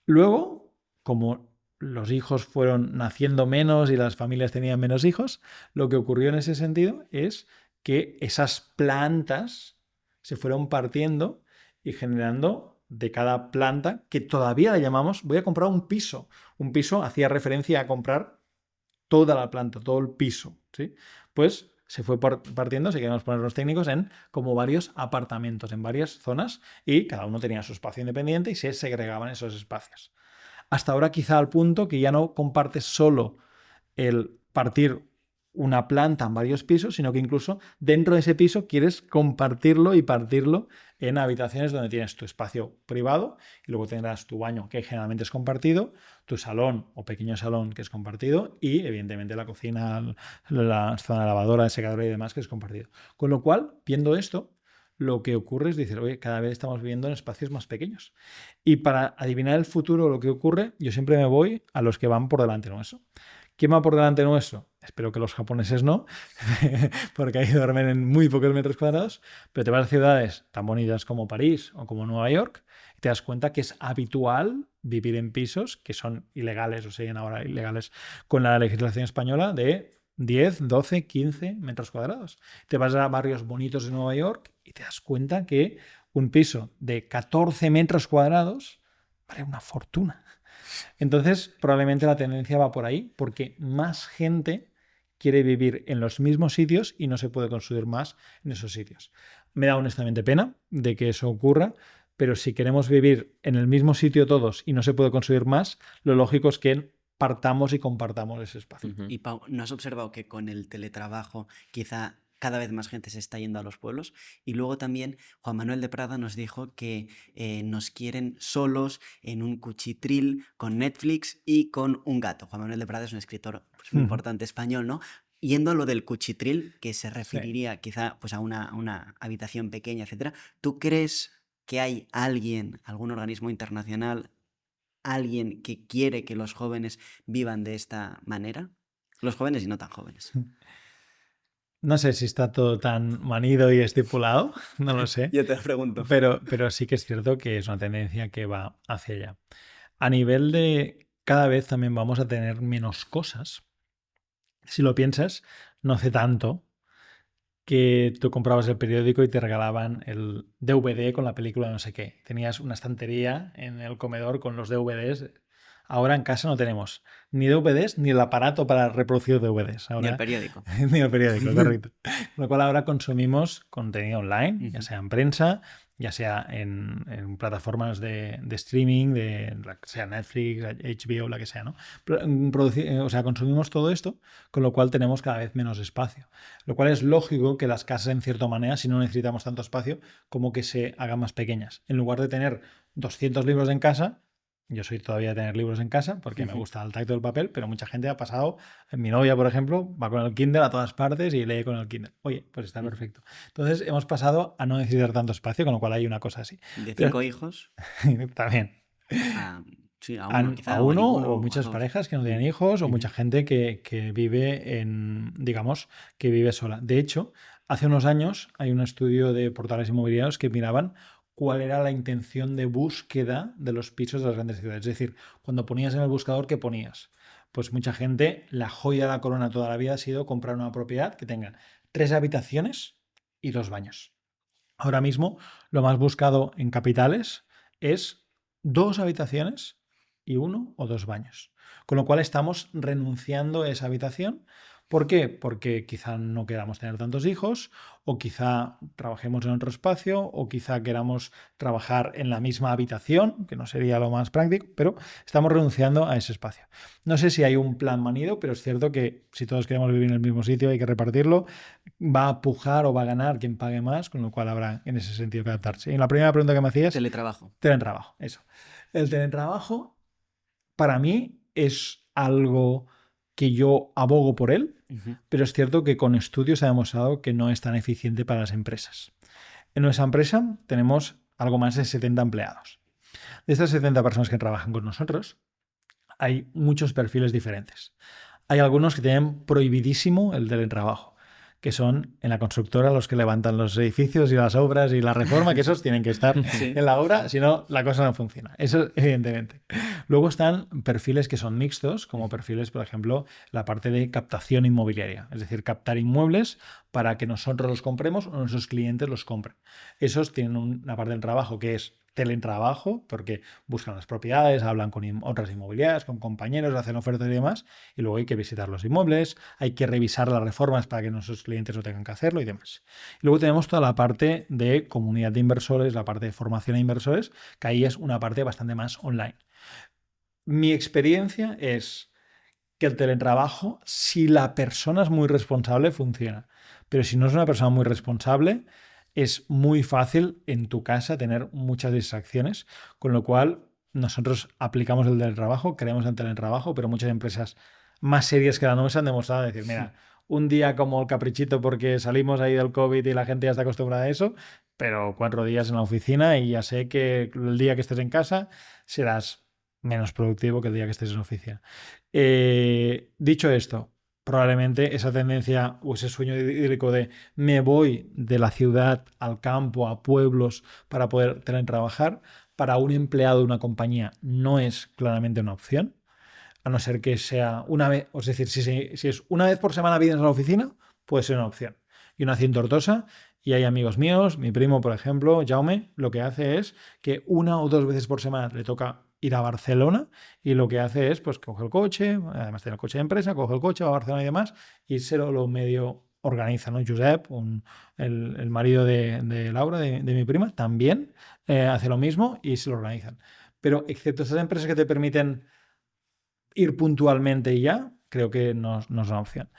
Speaker 2: Luego, como los hijos fueron naciendo menos y las familias tenían menos hijos, lo que ocurrió en ese sentido es que esas plantas se fueron partiendo y generando de cada planta, que todavía le llamamos, voy a comprar un piso. Un piso hacía referencia a comprar toda la planta, todo el piso. ¿Sí? Pues se fue partiendo, si queremos poner los técnicos, en como varios apartamentos, en varias zonas, y cada uno tenía su espacio independiente y se segregaban esos espacios. Hasta ahora quizá al punto que ya no compartes solo el partir una planta en varios pisos, sino que incluso dentro de ese piso quieres compartirlo y partirlo en habitaciones donde tienes tu espacio privado y luego tendrás tu baño, que generalmente es compartido, tu salón o pequeño salón, que es compartido, y evidentemente la cocina, la zona lavadora, secadora y demás, que es compartido. Con lo cual, viendo esto, lo que ocurre es decir, oye, cada vez estamos viviendo en espacios más pequeños. Y para adivinar el futuro, lo que ocurre, yo siempre me voy a los que van por delante nuestro. ¿Quién va por delante nuestro? Espero que los japoneses no, porque ahí duermen en muy pocos metros cuadrados, pero te vas a ciudades tan bonitas como París o como Nueva York y te das cuenta que es habitual vivir en pisos que son ilegales o siguen ahora ilegales con la legislación española de 10, 12, 15 metros cuadrados. Te vas a barrios bonitos de Nueva York y te das cuenta que un piso de 14 metros cuadrados vale una fortuna. Entonces, probablemente la tendencia va por ahí, porque más gente quiere vivir en los mismos sitios y no se puede construir más en esos sitios. Me da honestamente pena de que eso ocurra, pero si queremos vivir en el mismo sitio todos y no se puede construir más, lo lógico es que partamos y compartamos ese espacio.
Speaker 3: Y Pau, ¿no has observado que con el teletrabajo quizá cada vez más gente se está yendo a los pueblos? Y luego también Juan Manuel de Prada nos dijo que nos quieren solos en un cuchitril con Netflix y con un gato. Juan Manuel de Prada es un escritor pues, muy importante español, ¿no? Yendo a lo del cuchitril, que se referiría quizá pues, a una habitación pequeña, etcétera, ¿tú crees que hay alguien, algún organismo internacional, alguien que quiere que los jóvenes vivan de esta manera? Los jóvenes y no tan jóvenes.
Speaker 2: No sé si está todo tan manido y estipulado, no lo sé.
Speaker 3: Yo te lo pregunto.
Speaker 2: Pero sí que es cierto que es una tendencia que va hacia allá. A nivel de cada vez también vamos a tener menos cosas. Si lo piensas, no hace tanto que tú comprabas el periódico y te regalaban el DVD con la película no sé qué. Tenías una estantería en el comedor con los DVDs. Ahora en casa no tenemos ni DVDs ni el aparato para reproducir DVDs.
Speaker 3: Ni
Speaker 2: Ahora,
Speaker 3: el periódico.
Speaker 2: ni el periódico, correcto. Con lo cual ahora consumimos contenido online, ya sea en prensa, ya sea en plataformas de streaming, sea Netflix, HBO, la que sea, ¿no? O sea, consumimos todo esto, con lo cual tenemos cada vez menos espacio. Lo cual es lógico que las casas, en cierta manera, si no necesitamos tanto espacio, como que se hagan más pequeñas. En lugar de tener 200 libros en casa, yo soy todavía de tener libros en casa porque me gusta el tacto del papel, pero mucha gente ha pasado, mi novia, por ejemplo, va con el Kindle a todas partes y lee con el Kindle. Oye, pues está perfecto. Entonces hemos pasado a no necesitar tanto espacio, con lo cual hay una cosa así.
Speaker 3: De 5 hijos
Speaker 2: También.
Speaker 3: sí, a uno, quizá,
Speaker 2: a uno
Speaker 3: ninguno,
Speaker 2: o muchas
Speaker 3: dos.
Speaker 2: parejas que no tienen hijos o mucha gente que vive digamos, que vive sola. De hecho, hace unos años hay un estudio de portales inmobiliarios que miraban cuál era la intención de búsqueda de los pisos de las grandes ciudades. Es decir, cuando ponías en el buscador, ¿qué ponías? Pues mucha gente, la joya de la corona toda la vida ha sido comprar una propiedad que tenga 3 habitaciones y 2 baños. Ahora mismo, lo más buscado en capitales es 2 habitaciones y 1 o 2 baños. Con lo cual estamos renunciando a esa habitación. ¿Por qué? Porque quizá no queramos tener tantos hijos, o quizá trabajemos en otro espacio, o quizá queramos trabajar en la misma habitación, que no sería lo más práctico, pero estamos renunciando a ese espacio. No sé si hay un plan manido, pero es cierto que si todos queremos vivir en el mismo sitio hay que repartirlo. Va a pujar o va a ganar quien pague más, con lo cual habrá en ese sentido que adaptarse. Y la primera pregunta que me hacías...
Speaker 3: Teletrabajo.
Speaker 2: Teletrabajo, eso. El teletrabajo para mí es algo que yo abogo por él, pero es cierto que con estudios se ha demostrado que no es tan eficiente para las empresas. En nuestra empresa tenemos algo más de 70 empleados. De estas 70 personas que trabajan con nosotros, hay muchos perfiles diferentes. Hay algunos que tienen prohibidísimo el teletrabajo, que son en la constructora los que levantan los edificios y las obras y la reforma, que esos tienen que estar en la obra, si no, la cosa no funciona. Eso, evidentemente. Luego están perfiles que son mixtos, como perfiles, por ejemplo, la parte de captación inmobiliaria, es decir, captar inmuebles para que nosotros los compremos o nuestros clientes los compren. Esos tienen una parte del trabajo que es teletrabajo, porque buscan las propiedades, hablan con otras inmobiliarias, con compañeros, hacen ofertas y demás, y luego hay que visitar los inmuebles, hay que revisar las reformas para que nuestros clientes no tengan que hacerlo y demás. Y luego tenemos toda la parte de comunidad de inversores, la parte de formación a inversores, que ahí es una parte bastante más online. Mi experiencia es que el teletrabajo, si la persona es muy responsable, funciona. Pero si no es una persona muy responsable, es muy fácil en tu casa tener muchas distracciones, con lo cual nosotros aplicamos el teletrabajo, creemos en teletrabajo, pero muchas empresas más serias que la nuestra han demostrado decir, mira, un día como el caprichito porque salimos ahí del COVID y la gente ya está acostumbrada a eso, pero 4 días en la oficina y ya sé que el día que estés en casa serás menos productivo que el día que estés en oficina. Dicho esto, probablemente esa tendencia o ese sueño idílico de me voy de la ciudad al campo, a pueblos para poder teletrabajar, para un empleado de una compañía no es claramente una opción, a no ser que sea una vez, es decir, si es una vez por semana vienes a la oficina, puede ser una opción. Y una nací Tortosa y hay amigos míos, mi primo, por ejemplo, Jaume, lo que hace es que 1 o 2 veces por semana le toca ir a Barcelona y lo que hace es, pues, coge el coche, además tiene el coche de empresa, coge el coche, va a Barcelona y demás, y se lo medio organiza, ¿no? Josep, el marido de Laura, de mi prima, también hace lo mismo y se lo organizan. Pero excepto esas empresas que te permiten ir puntualmente y ya, creo que no es una opción.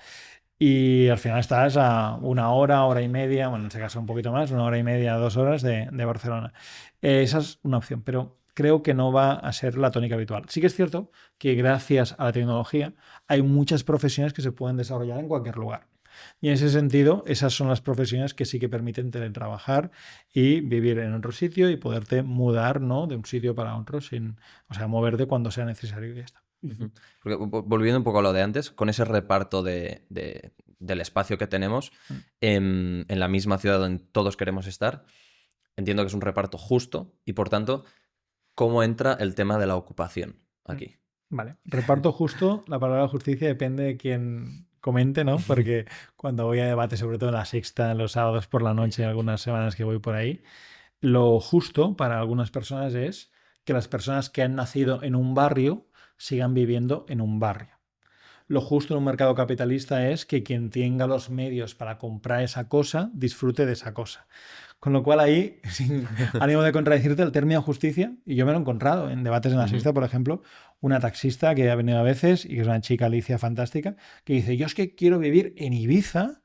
Speaker 2: Y al final estás a 1 hora, hora y media, bueno, en este caso un poquito más, 1 hora y media, 2 horas de Barcelona. Esa es una opción, pero creo que no va a ser la tónica habitual. Sí que es cierto que gracias a la tecnología hay muchas profesiones que se pueden desarrollar en cualquier lugar. Y en ese sentido, esas son las profesiones que sí que permiten teletrabajar y vivir en otro sitio y poderte mudar, ¿no?, de un sitio para otro sin, o sea, moverte cuando sea necesario y ya está.
Speaker 1: Ujú. Porque, volviendo un poco a lo de antes, con ese reparto del espacio que tenemos en la misma ciudad donde todos queremos estar, entiendo que es un reparto justo y, por tanto, ¿cómo entra el tema de la ocupación aquí?
Speaker 2: Vale, reparto justo, la palabra justicia depende de quién comente, ¿no? Porque cuando voy a debate, sobre todo en la sexta, los sábados por la noche, algunas semanas que voy por ahí, lo justo para algunas personas es que las personas que han nacido en un barrio sigan viviendo en un barrio. Lo justo en un mercado capitalista es que quien tenga los medios para comprar esa cosa disfrute de esa cosa. Con lo cual ahí, sin ánimo de contradecirte, el término justicia, y yo me lo he encontrado en debates en la sexta, por ejemplo, una taxista que ha venido a veces y que es una chica Alicia fantástica, que dice, yo es que quiero vivir en Ibiza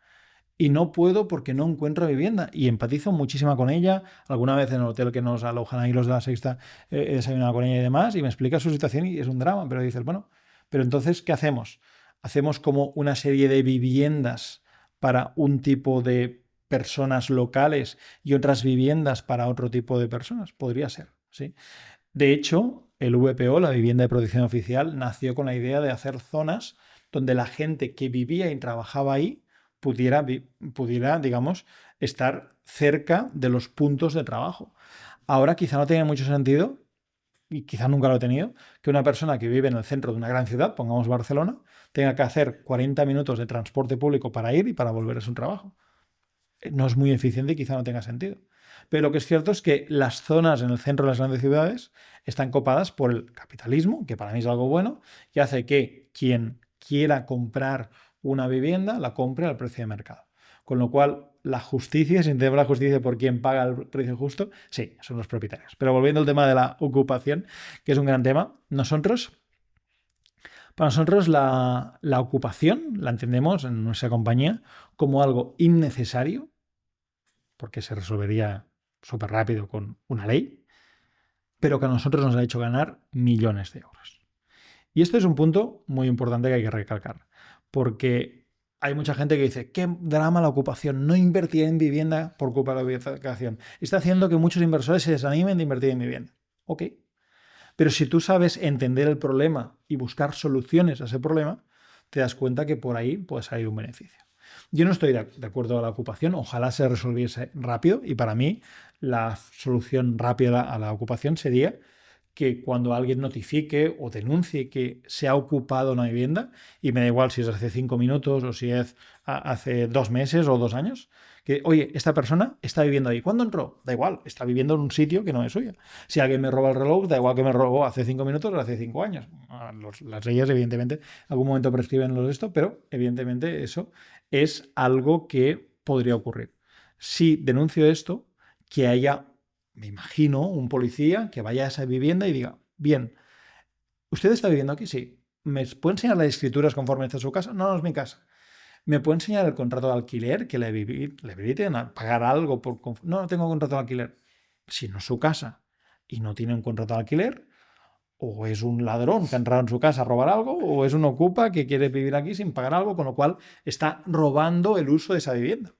Speaker 2: y no puedo porque no encuentro vivienda. Y empatizo muchísimo con ella. Alguna vez en el hotel que nos alojan ahí los de la sexta he desayunado con ella y demás, y me explica su situación y es un drama, pero dices, bueno, pero entonces, ¿qué hacemos? ¿Hacemos como una serie de viviendas para un tipo de personas locales y otras viviendas para otro tipo de personas? Podría ser, ¿sí? De hecho, el VPO, la vivienda de protección oficial, nació con la idea de hacer zonas donde la gente que vivía y trabajaba ahí pudiera, digamos, estar cerca de los puntos de trabajo. Ahora quizá no tiene mucho sentido, y quizá nunca lo he tenido, que una persona que vive en el centro de una gran ciudad, pongamos Barcelona, tenga que hacer 40 minutos de transporte público para ir y para volver a su trabajo. No es muy eficiente y quizá no tenga sentido. Pero lo que es cierto es que las zonas en el centro de las grandes ciudades están copadas por el capitalismo, que para mí es algo bueno, y hace que quien quiera comprar una vivienda la compre al precio de mercado. Con lo cual, la justicia, si entendemos la justicia por quien paga el precio justo, sí, son los propietarios. Pero volviendo al tema de la ocupación, que es un gran tema, para nosotros la ocupación la entendemos en nuestra compañía como algo innecesario, porque se resolvería súper rápido con una ley, pero que a nosotros nos ha hecho ganar millones de euros. Y este es un punto muy importante que hay que recalcar, porque hay mucha gente que dice, qué drama la ocupación, no invertir en vivienda por culpa de la ocupación. Está haciendo que muchos inversores se desanimen de invertir en vivienda. Ok, pero si tú sabes entender el problema y buscar soluciones a ese problema, te das cuenta que por ahí puede salir un beneficio. Yo no estoy de acuerdo a la ocupación, ojalá se resolviese rápido, y para mí la solución rápida a la ocupación sería que cuando alguien notifique o denuncie que se ha ocupado una vivienda, y me da igual si es hace 5 minutos o si es hace 2 meses o 2 años, que, oye, esta persona está viviendo ahí. ¿Cuándo entró? Da igual, está viviendo en un sitio que no es suyo. Si alguien me roba el reloj, da igual que me robó hace 5 minutos o hace 5 años. Las leyes, evidentemente, en algún momento prescriben lo de esto, pero evidentemente eso es algo que podría ocurrir. Si denuncio esto, que haya, me imagino, un policía que vaya a esa vivienda y diga, bien, ¿usted está viviendo aquí? Sí. ¿Me puede enseñar las escrituras conforme está su casa? No, no es mi casa. ¿Me puede enseñar el contrato de alquiler que le habiliten a pagar algo por... No, no tengo contrato de alquiler. Si no es su casa y no tiene un contrato de alquiler, o es un ladrón que ha entrado en su casa a robar algo, o es un ocupa que quiere vivir aquí sin pagar algo, con lo cual está robando el uso de esa vivienda.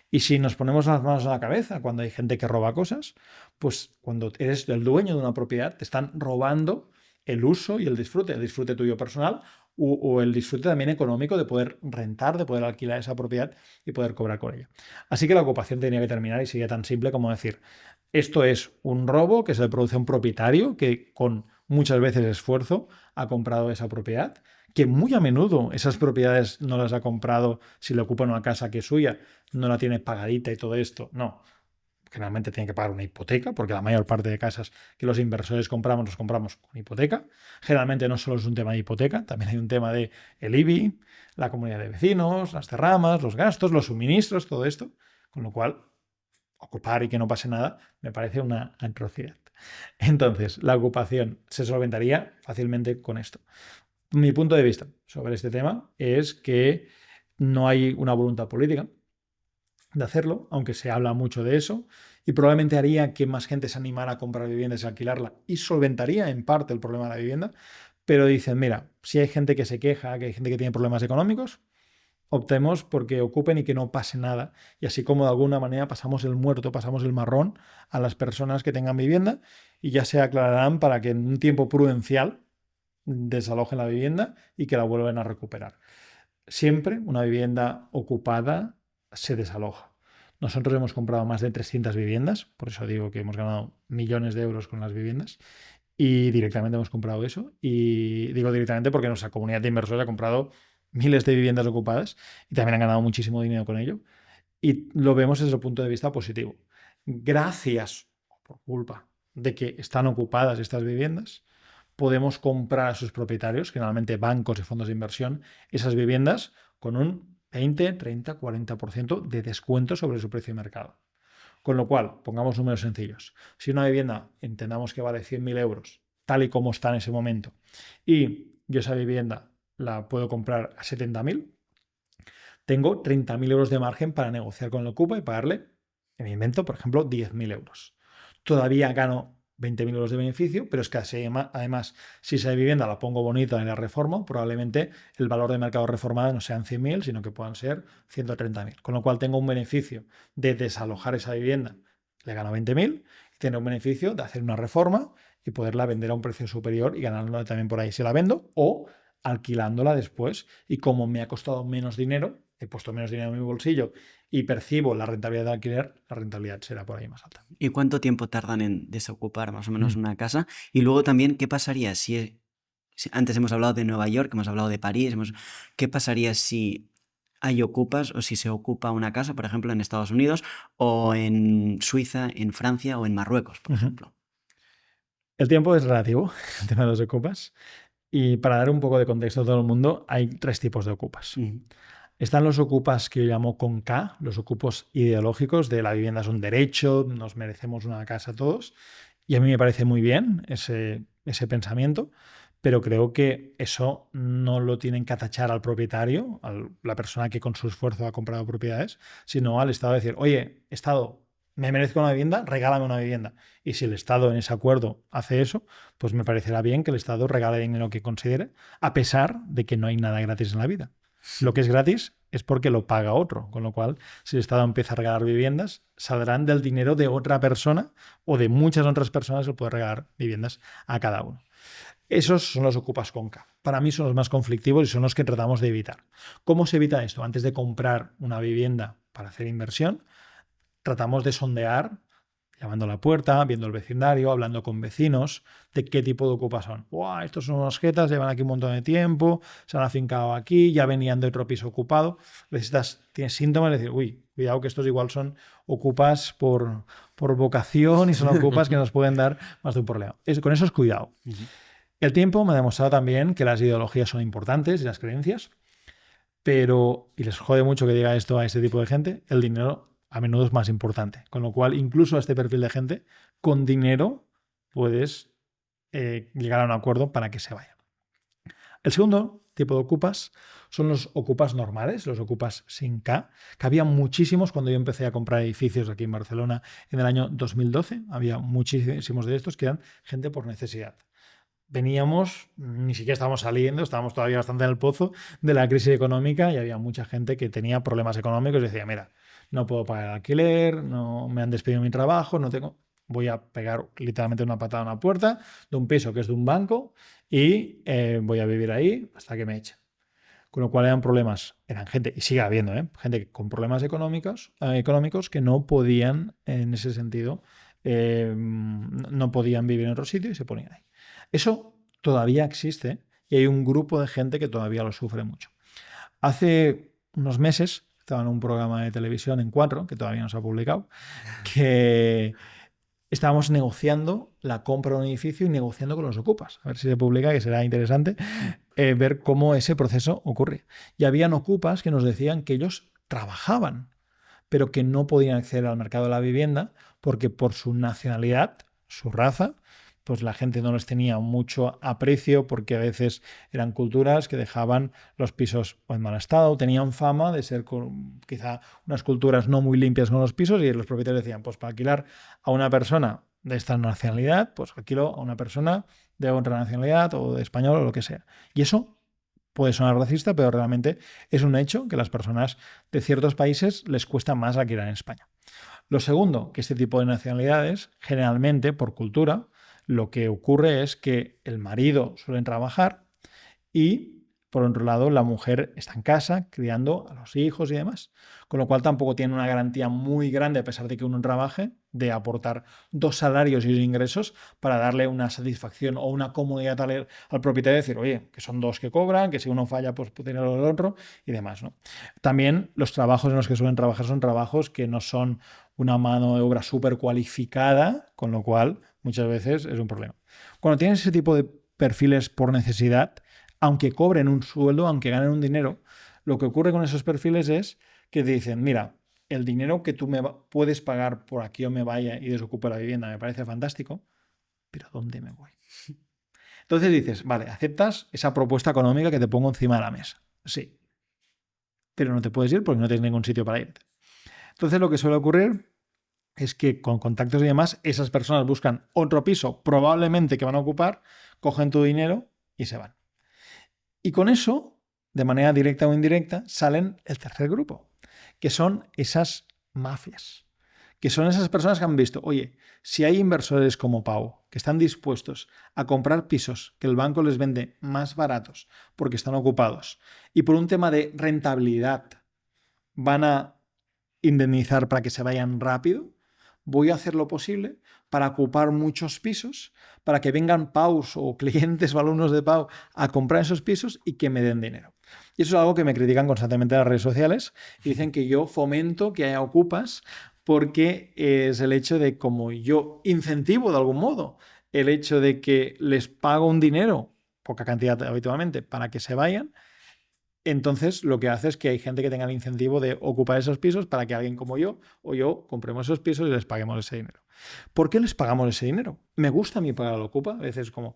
Speaker 2: Y si nos ponemos las manos en la cabeza cuando hay gente que roba cosas, pues cuando eres el dueño de una propiedad, te están robando el uso y el disfrute tuyo personal o el disfrute también económico de poder rentar, de poder alquilar esa propiedad y poder cobrar con ella. Así que la ocupación tenía que terminar y sería tan simple como decir, esto es un robo que se produce a un propietario que con muchas veces esfuerzo ha comprado esa propiedad, que muy a menudo esas propiedades no las ha comprado si le ocupa una casa que es suya, no la tiene pagadita y todo esto. No, generalmente tiene que pagar una hipoteca, porque la mayor parte de casas que los inversores compramos, los compramos con hipoteca. Generalmente no solo es un tema de hipoteca, también hay un tema de el IBI, la comunidad de vecinos, las derramas, los gastos, los suministros, todo esto. Con lo cual, ocupar y que no pase nada me parece una atrocidad. Entonces, la ocupación se solventaría fácilmente con esto. Mi punto de vista sobre este tema es que no hay una voluntad política de hacerlo, aunque se habla mucho de eso, y probablemente haría que más gente se animara a comprar viviendas y alquilarla y solventaría en parte el problema de la vivienda, pero dicen, mira, si hay gente que se queja, que hay gente que tiene problemas económicos, optemos porque ocupen y que no pase nada. Y así como de alguna manera pasamos el muerto, pasamos el marrón a las personas que tengan vivienda y ya se aclararán para que en un tiempo prudencial desalojen la vivienda y que la vuelvan a recuperar. Siempre una vivienda ocupada se desaloja. Nosotros hemos comprado más de 300 viviendas, por eso digo que hemos ganado millones de euros con las viviendas y directamente hemos comprado eso. Y digo directamente porque nuestra comunidad de inversores ha comprado miles de viviendas ocupadas y también han ganado muchísimo dinero con ello. Y lo vemos desde el punto de vista positivo. Gracias, por culpa de que están ocupadas estas viviendas, podemos comprar a sus propietarios, generalmente bancos y fondos de inversión, esas viviendas con un 20, 30, 40% de descuento sobre su precio de mercado. Con lo cual, pongamos números sencillos. Si una vivienda entendamos que vale 100.000 euros, tal y como está en ese momento, y yo esa vivienda la puedo comprar a 70.000, tengo 30.000 euros de margen para negociar con el ocupa y pagarle, en mi invento, por ejemplo, 10.000 euros. Todavía gano 20.000 euros de beneficio, pero es que además, si esa vivienda la pongo bonita en la reforma, probablemente el valor de mercado reformada no sean 100.000, sino que puedan ser 130.000. Con lo cual tengo un beneficio de desalojar esa vivienda, le gano 20.000, y tengo un beneficio de hacer una reforma y poderla vender a un precio superior y ganarlo también por ahí si la vendo, o alquilándola después. Y como me ha costado menos dinero, he puesto menos dinero en mi bolsillo y percibo la rentabilidad de alquiler, la rentabilidad será por ahí más alta.
Speaker 3: ¿Y cuánto tiempo tardan en desocupar más o menos una casa? Y luego también, ¿qué pasaría si antes hemos hablado de Nueva York, hemos hablado de París, ¿qué pasaría si hay ocupas o si se ocupa una casa, por ejemplo, en Estados Unidos o en Suiza, en Francia o en Marruecos, por ejemplo?
Speaker 2: El tiempo es relativo, el tema de los ocupas. Y para dar un poco de contexto a todo el mundo, hay 3 tipos de ocupas. Están los ocupas que yo llamo con K, los ocupas ideológicos de la vivienda es un derecho, nos merecemos una casa todos. Y a mí me parece muy bien ese pensamiento, pero creo que eso no lo tienen que atachar al propietario, a la persona que con su esfuerzo ha comprado propiedades, sino al Estado decir, oye, Estado, me merezco una vivienda, regálame una vivienda. Y si el Estado en ese acuerdo hace eso, pues me parecerá bien que el Estado regale dinero que considere, a pesar de que no hay nada gratis en la vida. Lo que es gratis es porque lo paga otro, con lo cual si el Estado empieza a regalar viviendas, saldrán del dinero de otra persona o de muchas otras personas que puede regalar viviendas a cada uno. Esos son los ocupas con K. Para mí son los más conflictivos y son los que tratamos de evitar. ¿Cómo se evita esto? Antes de comprar una vivienda para hacer inversión, tratamos de sondear, llamando a la puerta, viendo el vecindario, hablando con vecinos, de qué tipo de ocupas son. ¡Wow! Estos son unos jetas, llevan aquí un montón de tiempo, se han afincado aquí, ya venían de otro piso ocupado. Tienes síntomas de decir, uy, cuidado que estos igual son ocupas por vocación y son ocupas que nos pueden dar más de un problema. Con eso es cuidado. El tiempo me ha demostrado también que las ideologías son importantes y las creencias, pero, y les jode mucho que diga esto a este tipo de gente, el dinero a menudo es más importante. Con lo cual, incluso a este perfil de gente, con dinero puedes llegar a un acuerdo para que se vayan. El segundo tipo de ocupas son los ocupas normales, los ocupas sin K, que había muchísimos cuando yo empecé a comprar edificios aquí en Barcelona en el año 2012. Había muchísimos de estos que eran gente por necesidad. Veníamos, ni siquiera estábamos saliendo, estábamos todavía bastante en el pozo de la crisis económica y había mucha gente que tenía problemas económicos y decía, mira, no puedo pagar el alquiler, no me han despedido de mi trabajo, no tengo... Voy a pegar literalmente una patada a una puerta de un piso que es de un banco y voy a vivir ahí hasta que me echen. Con lo cual eran problemas, eran gente, y sigue habiendo, gente con problemas económicos que no podían, en ese sentido, no podían vivir en otro sitio y se ponían ahí. Eso todavía existe y hay un grupo de gente que todavía lo sufre mucho. Hace unos meses estaba en un programa de televisión en 4, que todavía no se ha publicado, que estábamos negociando la compra de un edificio y negociando con los ocupas. A ver si se publica, que será interesante ver cómo ese proceso ocurre. Y habían ocupas que nos decían que ellos trabajaban, pero que no podían acceder al mercado de la vivienda porque por su nacionalidad, su raza, pues la gente no les tenía mucho aprecio porque a veces eran culturas que dejaban los pisos en mal estado, tenían fama de ser quizá unas culturas no muy limpias con los pisos y los propietarios decían, pues para alquilar a una persona de esta nacionalidad, pues alquilo a una persona de otra nacionalidad o de español o lo que sea. Y eso Puede sonar racista, pero realmente es un hecho que las personas de ciertos países les cuesta más alquilar en España. Lo segundo, que este tipo de nacionalidades, generalmente por cultura, lo que ocurre es que el marido suele trabajar y, por otro lado, la mujer está en casa criando a los hijos y demás. Con lo cual tampoco tiene una garantía muy grande, a pesar de que uno trabaje, de aportar 2 salarios y 2 ingresos para darle una satisfacción o una comodidad al propietario, de decir, oye, que son 2 que cobran, que si uno falla, pues tiene el otro y demás, ¿no? También los trabajos en los que suelen trabajar son trabajos que no son una mano de obra súper cualificada, con lo cual muchas veces es un problema. Cuando tienes ese tipo de perfiles por necesidad, aunque cobren un sueldo, aunque ganen un dinero, lo que ocurre con esos perfiles es que te dicen, mira, el dinero que tú me puedes pagar por aquí o me vaya y desocupe la vivienda me parece fantástico, pero ¿dónde me voy? Entonces dices, vale, ¿aceptas esa propuesta económica que te pongo encima de la mesa? Sí. Pero no te puedes ir porque no tienes ningún sitio para irte. Entonces lo que suele ocurrir es que con contactos y demás, esas personas buscan otro piso, probablemente que van a ocupar, cogen tu dinero y se van. Y con eso, de manera directa o indirecta, salen el tercer grupo, que son esas mafias, que son esas personas que han visto, oye, si hay inversores como Pau que están dispuestos a comprar pisos que el banco les vende más baratos porque están ocupados y por un tema de rentabilidad van a indemnizar para que se vayan rápido, voy a hacer lo posible para ocupar muchos pisos, para que vengan Paus o clientes o alumnos de Pau a comprar esos pisos y que me den dinero. Y eso es algo que me critican constantemente en las redes sociales y dicen que yo fomento que haya ocupas porque es el hecho de, como yo incentivo de algún modo, el hecho de que les pago un dinero, poca cantidad habitualmente, para que se vayan. Entonces, lo que hace es que hay gente que tenga el incentivo de ocupar esos pisos para que alguien como yo o yo compremos esos pisos y les paguemos ese dinero. ¿Por qué les pagamos ese dinero? Me gusta a mí pagar al Ocupa. A veces como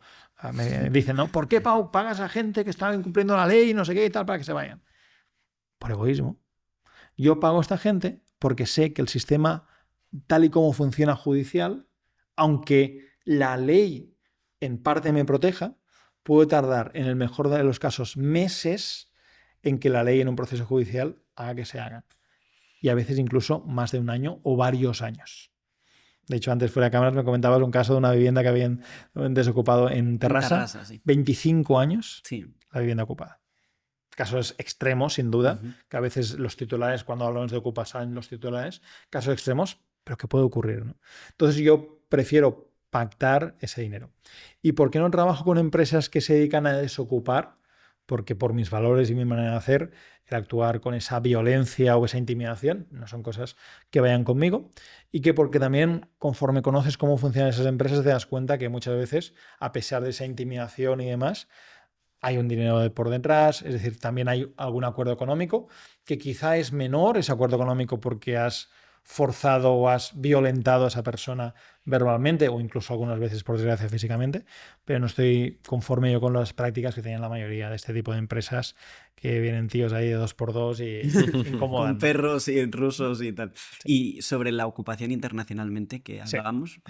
Speaker 2: me dicen, ¿no? ¿Por qué, Pau, pagas a gente que está incumpliendo la ley y no sé qué y tal para que se vayan? Por egoísmo. Yo pago a esta gente porque sé que el sistema, tal y como funciona judicial, aunque la ley en parte me proteja, puede tardar, en el mejor de los casos, meses en que la ley en un proceso judicial haga que se haga. Y a veces incluso más de un año o varios años. De hecho, antes fuera de cámaras me comentabas un caso de una vivienda que habían desocupado en Terrassa.
Speaker 3: Sí.
Speaker 2: 25 años
Speaker 3: Sí.
Speaker 2: la vivienda ocupada. Casos extremos, sin duda, que a veces los titulares, cuando hablamos de ocupa, salen los titulares. Casos extremos, pero que puede ocurrir, ¿no? Entonces yo prefiero pactar ese dinero. ¿Y por qué no trabajo con empresas que se dedican a desocupar? Porque por mis valores y mi manera de hacer, el actuar con esa violencia o esa intimidación no son cosas que vayan conmigo, y que porque también, conforme conoces cómo funcionan esas empresas, te das cuenta que muchas veces, a pesar de esa intimidación y demás, hay un dinero por detrás, es decir, también hay algún acuerdo económico, que quizá es menor ese acuerdo económico porque has forzado o has violentado a esa persona verbalmente o incluso algunas veces, por desgracia, físicamente, pero no estoy conforme yo con las prácticas que tienen la mayoría de este tipo de empresas, que vienen tíos ahí de 2x2 y incomodan.
Speaker 3: Con perros y rusos y tal. Sí. Y sobre la ocupación internacionalmente que hablábamos.
Speaker 2: Sí.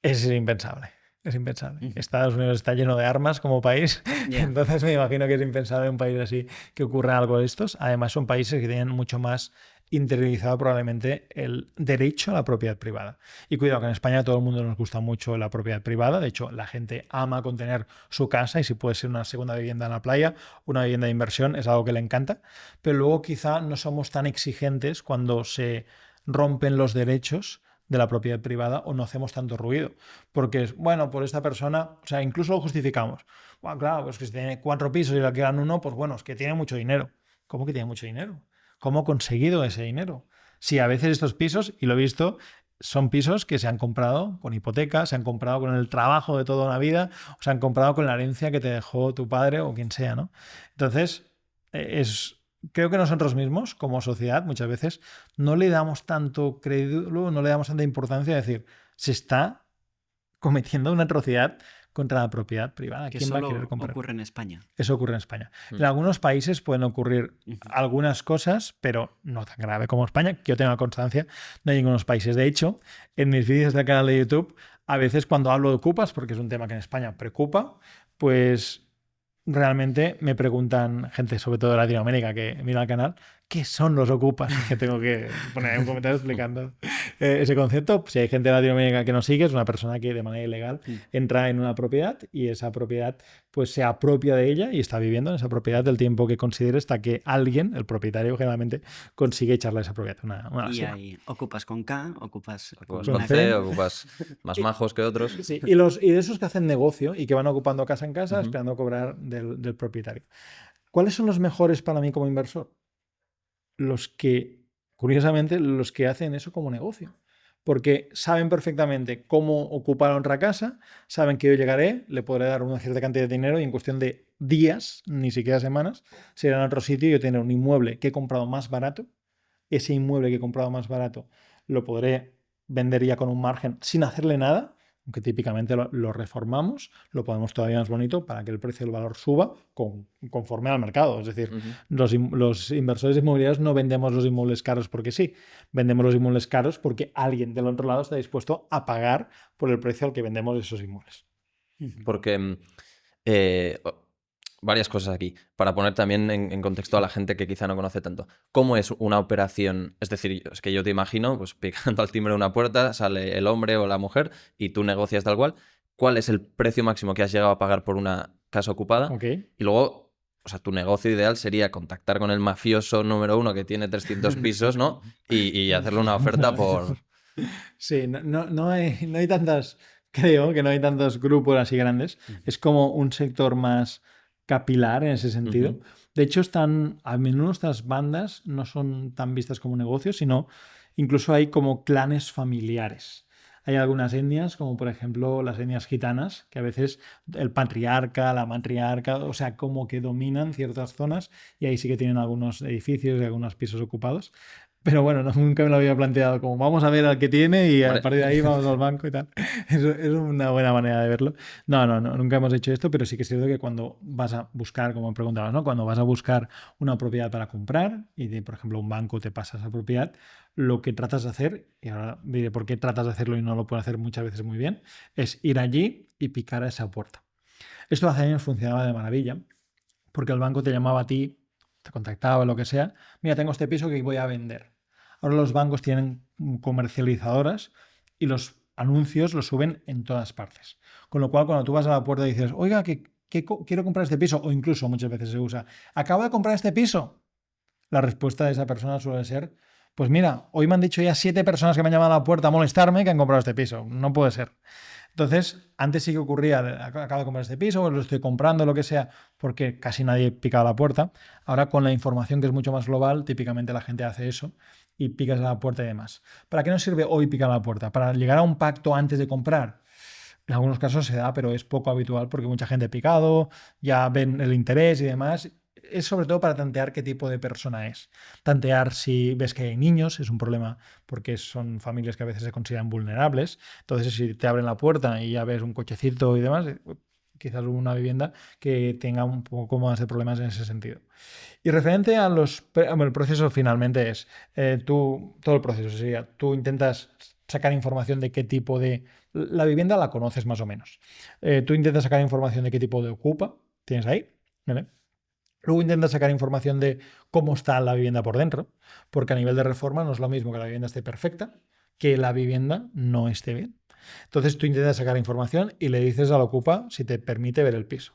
Speaker 2: Es impensable. Es impensable. Estados Unidos está lleno de armas como país, entonces me imagino que es impensable en un país así que ocurra algo de estos. Además, son países que tienen mucho más interiorizado probablemente el derecho a la propiedad privada. Y cuidado, que en España a todo el mundo nos gusta mucho la propiedad privada. De hecho, la gente ama con tener su casa, y si puede ser una segunda vivienda en la playa, una vivienda de inversión, es algo que le encanta. Pero luego quizá no somos tan exigentes cuando se rompen los derechos de la propiedad privada o no hacemos tanto ruido. Porque es, bueno, por esta persona, o sea, incluso lo justificamos. Bueno, claro, pues que si tiene 4 pisos y le quedan uno, pues bueno, es que tiene mucho dinero. ¿Cómo que tiene mucho dinero? ¿Cómo ha conseguido ese dinero? Sí, a veces estos pisos, y lo he visto, son pisos que se han comprado con hipoteca, se han comprado con el trabajo de toda una vida, o se han comprado con la herencia que te dejó tu padre o quien sea, ¿no? Entonces, creo que nosotros mismos, como sociedad, muchas veces no le damos tanto crédito, no le damos tanta importancia a decir, se está cometiendo una atrocidad contra la propiedad privada.
Speaker 3: Que
Speaker 2: ¿Quién va a
Speaker 3: solo
Speaker 2: querer comprar?
Speaker 3: ocurre en España.
Speaker 2: Eso ocurre en España. En algunos países pueden ocurrir algunas cosas, pero no tan grave como España, que yo tenga constancia, no hay ningunos países. De hecho, en mis vídeos del canal de YouTube, a veces cuando hablo de ocupas, porque es un tema que en España preocupa, pues realmente me preguntan gente, sobre todo de Latinoamérica, que mira el canal, ¿qué son los ocupas? Que tengo que poner un comentario explicando ese concepto. Si hay gente de Latinoamérica que nos sigue, es una persona que de manera ilegal entra en una propiedad y esa propiedad pues se apropia de ella y está viviendo en esa propiedad del tiempo que considere hasta que alguien, el propietario generalmente, consigue echarle esa propiedad. Una
Speaker 3: Y
Speaker 2: suma.
Speaker 3: hay ocupas con K, ocupas
Speaker 1: Ocupas
Speaker 2: Con
Speaker 1: con
Speaker 2: C.
Speaker 1: C, ocupas más majos que otros.
Speaker 2: Sí, y de esos que hacen negocio y que van ocupando casa en casa
Speaker 1: Ujú.
Speaker 2: esperando cobrar del propietario. ¿Cuáles son los mejores para mí como inversor? Los que, curiosamente, los que hacen eso como negocio. Porque saben perfectamente cómo ocupar otra casa, saben que yo llegaré, le podré dar una cierta cantidad de dinero y en cuestión de días, ni siquiera semanas, se irán a otro sitio y yo tendré un inmueble que he comprado más barato. Ese inmueble que he comprado más barato lo podré vender ya con un margen sin hacerle nada, aunque típicamente lo reformamos, lo ponemos todavía más bonito para que el precio del valor suba conforme al mercado. Es decir, los inversores inmobiliarios no vendemos los inmuebles caros porque sí, vendemos los inmuebles caros porque alguien del otro lado está dispuesto a pagar por el precio al que vendemos esos inmuebles.
Speaker 1: Porque varias cosas aquí, para poner también en contexto a la gente que quizá no conoce tanto. ¿Cómo es una operación? Es decir, es que yo te imagino, pues picando al timbre de una puerta, sale el hombre o la mujer y tú negocias tal cual. ¿Cuál es el precio máximo que has llegado a pagar por una casa ocupada?
Speaker 2: ¿Ok?
Speaker 1: Y luego, o sea, tu negocio ideal sería contactar con el mafioso número 1 que tiene 300 pisos, ¿no? Y hacerle una oferta por...
Speaker 2: Sí, no hay tantas, creo que no hay tantos grupos así grandes. Es como un sector más capilar en ese sentido.
Speaker 1: Ujú.
Speaker 2: De hecho, a menudo estas bandas no son tan vistas como negocios, sino incluso hay como clanes familiares. Hay algunas etnias, como por ejemplo las etnias gitanas, que a veces el patriarca, la matriarca, o sea, como que dominan ciertas zonas y ahí sí que tienen algunos edificios y algunos pisos ocupados. Pero bueno, nunca me lo había planteado como vamos a ver al que tiene y a
Speaker 1: Vale.
Speaker 2: partir de ahí vamos al banco y tal. Es una buena manera de verlo. No, nunca hemos hecho esto, pero sí que es cierto que cuando vas a buscar, como me preguntabas, ¿no? Cuando vas a buscar una propiedad para comprar y, por ejemplo, un banco te pasa esa propiedad, lo que tratas de hacer, y ahora diré por qué tratas de hacerlo y no lo puedes hacer muchas veces muy bien, es ir allí y picar a esa puerta. Esto hace años funcionaba de maravilla, porque el banco te llamaba a ti, te contactaba, lo que sea, mira, tengo este piso que voy a vender. Ahora los bancos tienen comercializadoras y los anuncios los suben en todas partes. Con lo cual, cuando tú vas a la puerta y dices, oiga, que quiero comprar este piso, o incluso muchas veces se usa, acabo de comprar este piso, la respuesta de esa persona suele ser, pues mira, hoy me han dicho ya 7 personas que me han llamado a la puerta a molestarme que han comprado este piso. No puede ser. Entonces, antes sí que ocurría, acabo de comprar este piso, o lo estoy comprando, lo que sea, porque casi nadie picaba la puerta. Ahora, con la información que es mucho más global, típicamente la gente hace eso y picas a la puerta y demás. ¿Para qué nos sirve hoy picar a la puerta? ¿Para llegar a un pacto antes de comprar? En algunos casos se da, pero es poco habitual porque mucha gente ha picado, ya ven el interés y demás. Es sobre todo para tantear qué tipo de persona es. Tantear si ves que hay niños, es un problema porque son familias que a veces se consideran vulnerables. Entonces, si te abren la puerta y ya ves un cochecito y demás, quizás una vivienda que tenga un poco más de problemas en ese sentido. Y referente a el proceso finalmente es, todo el proceso sería, tú intentas sacar información de qué tipo de... La vivienda la conoces más o menos. Tú intentas sacar información de qué tipo de ocupa tienes ahí, ¿vale? Luego intentas sacar información de cómo está la vivienda por dentro, porque a nivel de reforma no es lo mismo que la vivienda esté perfecta que la vivienda no esté bien. Entonces tú intentas sacar información y le dices al ocupa si te permite ver el piso.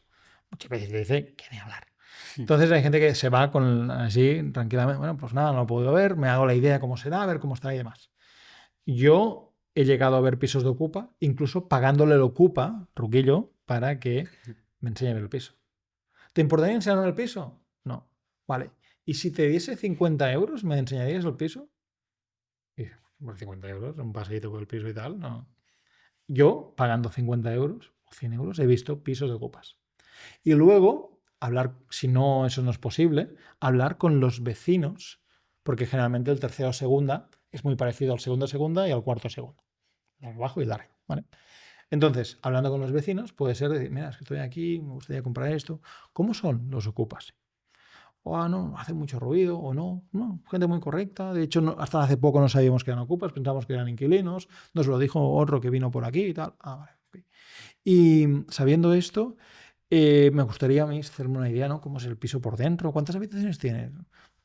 Speaker 2: Muchas veces te dice que ni hablar. Entonces hay gente que se va con así tranquilamente, bueno, pues nada, no lo puedo ver, me hago la idea de cómo será, a ver cómo está y demás. Yo he llegado a ver pisos de ocupa, incluso pagándole el ocupa, truquillo, para que me enseñe a ver el piso. ¿Te importaría enseñarme el piso? No. Vale. ¿Y si te diese 50 euros, me enseñarías el piso? Y por 50 euros, un paseíto por el piso y tal, no. Yo, pagando 50 euros o 100 euros, he visto pisos de ocupas. Y luego, hablar, si no, eso no es posible, hablar con los vecinos, porque generalmente el tercero o segunda es muy parecido al segundo segunda y al cuarto segunda. El bajo y el arriba, ¿vale? Entonces, hablando con los vecinos, puede ser decir, mira, es que estoy aquí, me gustaría comprar esto. ¿Cómo son los ocupas? O no, hace mucho ruido, o no, gente muy correcta. De hecho, hasta hace poco no sabíamos que eran ocupas, pensábamos que eran inquilinos, nos lo dijo otro que vino por aquí y tal. Vale. Okay. Y sabiendo esto, Me gustaría a mí hacerme una idea, ¿no? ¿Cómo es el piso por dentro? ¿Cuántas habitaciones tiene?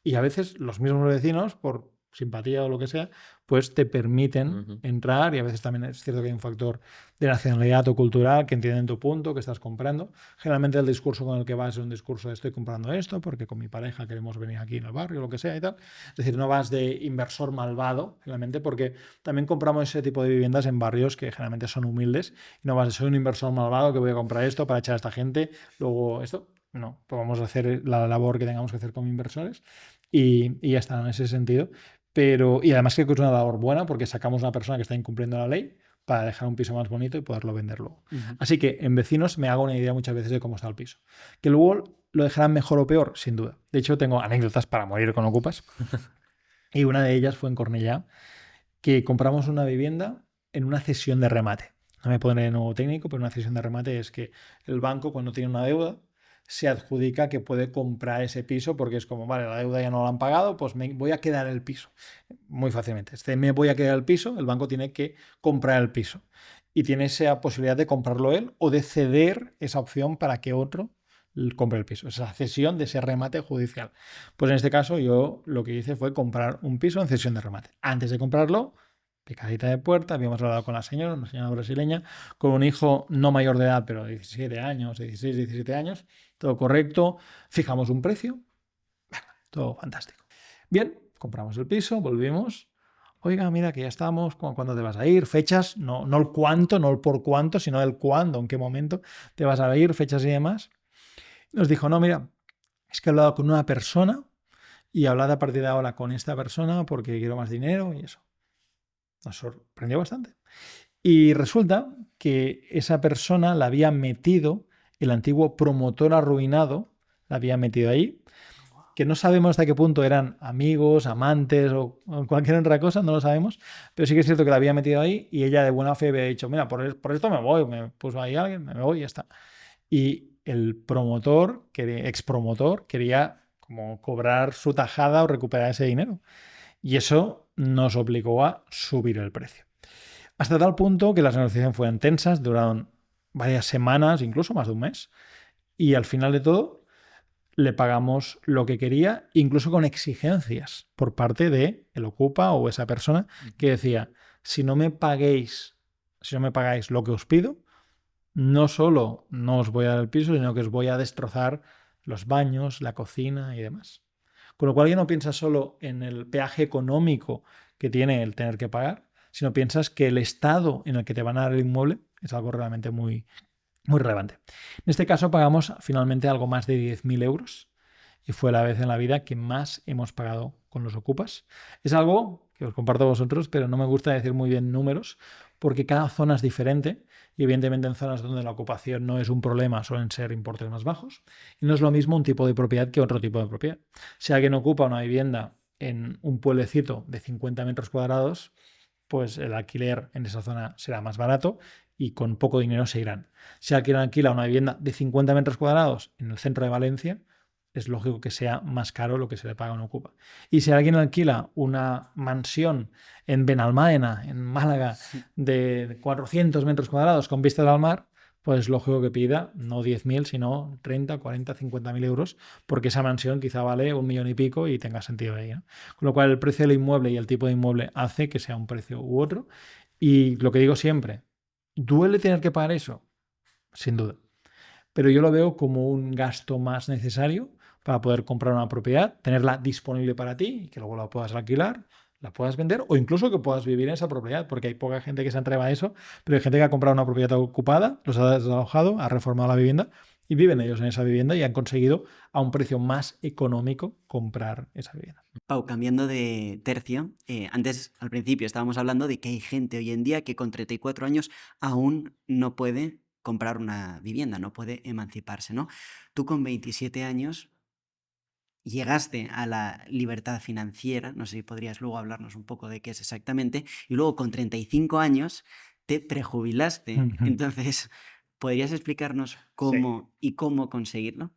Speaker 2: Y a veces los mismos vecinos, por simpatía o lo que sea, pues te permiten
Speaker 1: Ujú.
Speaker 2: entrar, y a veces también es cierto que hay un factor de nacionalidad o cultural que entienden tu punto, que estás comprando. Generalmente el discurso con el que vas es un discurso de estoy comprando esto porque con mi pareja queremos venir aquí en el barrio, lo que sea y tal. Es decir, no vas de inversor malvado, generalmente, porque también compramos ese tipo de viviendas en barrios que generalmente son humildes, y no vas de soy un inversor malvado que voy a comprar esto para echar a esta gente, luego esto. No, pues vamos a hacer la labor que tengamos que hacer como inversores y ya está en ese sentido. Pero, y además creo que es una labor buena porque sacamos a una persona que está incumpliendo la ley para dejar un piso más bonito y poderlo vender luego. Así que en vecinos me hago una idea muchas veces de cómo está el piso. Que luego lo dejarán mejor o peor, sin duda. De hecho, tengo anécdotas para morir con ocupas. Y una de ellas fue en Cornellá, que compramos una vivienda en una cesión de remate. No me pone de nuevo técnico, pero una cesión de remate es que el banco, cuando tiene una deuda, se adjudica que puede comprar ese piso porque es como, vale, la deuda ya no la han pagado, pues me voy a quedar el piso. Muy fácilmente. Me voy a quedar el piso, el banco tiene que comprar el piso. Y tiene esa posibilidad de comprarlo él o de ceder esa opción para que otro compre el piso. Esa cesión de ese remate judicial. Pues en este caso yo lo que hice fue comprar un piso en cesión de remate. Antes de comprarlo, picadita de puerta, habíamos hablado con la señora, una señora brasileña, con un hijo no mayor de edad, pero de 17 años, 16, 17 años, todo correcto, fijamos un precio, todo fantástico. Bien, compramos el piso, volvimos. Oiga, mira que ya estamos, ¿cuándo te vas a ir? Fechas, no el cuánto, no el por cuánto, sino el cuándo, en qué momento te vas a ir, fechas y demás. Nos dijo, no, mira, es que he hablado con una persona y he hablado a partir de ahora con esta persona porque quiero más dinero y eso. Nos sorprendió bastante. Y resulta que esa persona la había metido, el antiguo promotor arruinado, la había metido ahí, que no sabemos hasta qué punto eran amigos, amantes o cualquier otra cosa, no lo sabemos, pero sí que es cierto que la había metido ahí y ella de buena fe había dicho, mira, por esto me voy, me puso ahí alguien, me voy y ya está. Y el promotor, expromotor, quería como cobrar su tajada o recuperar ese dinero. Y eso nos obligó a subir el precio. Hasta tal punto que las negociaciones fueron tensas, duraron varias semanas, incluso más de un mes. Y al final de todo, le pagamos lo que quería, incluso con exigencias por parte de el ocupa o esa persona que decía, si no me pagáis lo que os pido, no solo no os voy a dar el piso, sino que os voy a destrozar los baños, la cocina y demás. Con lo cual ya no piensas solo en el peaje económico que tiene el tener que pagar, sino piensas que el estado en el que te van a dar el inmueble es algo realmente muy, muy relevante. En este caso pagamos finalmente algo más de 10.000 euros y fue la vez en la vida que más hemos pagado con los ocupas. Es algo que os comparto a vosotros, pero no me gusta decir muy bien números porque cada zona es diferente y evidentemente en zonas donde la ocupación no es un problema suelen ser importes más bajos y no es lo mismo un tipo de propiedad que otro tipo de propiedad. Si alguien ocupa una vivienda en un pueblecito de 50 metros cuadrados, pues el alquiler en esa zona será más barato y con poco dinero se irán. Si alguien alquila una vivienda de 50 metros cuadrados en el centro de Valencia, es lógico que sea más caro lo que se le paga a un ocupa. Y si alguien alquila una mansión en Benalmádena, en Málaga, de 400 metros cuadrados con vistas al mar, pues es lógico que pida no 10.000, sino 30, 40, 50.000 euros, porque esa mansión quizá vale 1 millón y pico y tenga sentido ahí, ¿no? Con lo cual el precio del inmueble y el tipo de inmueble hace que sea un precio u otro. Y lo que digo siempre, ¿duele tener que pagar eso? Sin duda. Pero yo lo veo como un gasto más necesario para poder comprar una propiedad, tenerla disponible para ti y que luego la puedas alquilar, la puedas vender o incluso que puedas vivir en esa propiedad, porque hay poca gente que se atreva a eso, pero hay gente que ha comprado una propiedad ocupada, los ha desalojado, ha reformado la vivienda y viven ellos en esa vivienda y han conseguido a un precio más económico comprar esa vivienda.
Speaker 3: Pau, cambiando de tercio, antes al principio estábamos hablando de que hay gente hoy en día que con 34 años aún no puede comprar una vivienda, no puede emanciparse, ¿no? Tú con 27 años llegaste a la libertad financiera, no sé si podrías luego hablarnos un poco de qué es exactamente, y luego con 35 años te prejubilaste. Entonces, ¿podrías explicarnos cómo y cómo conseguirlo?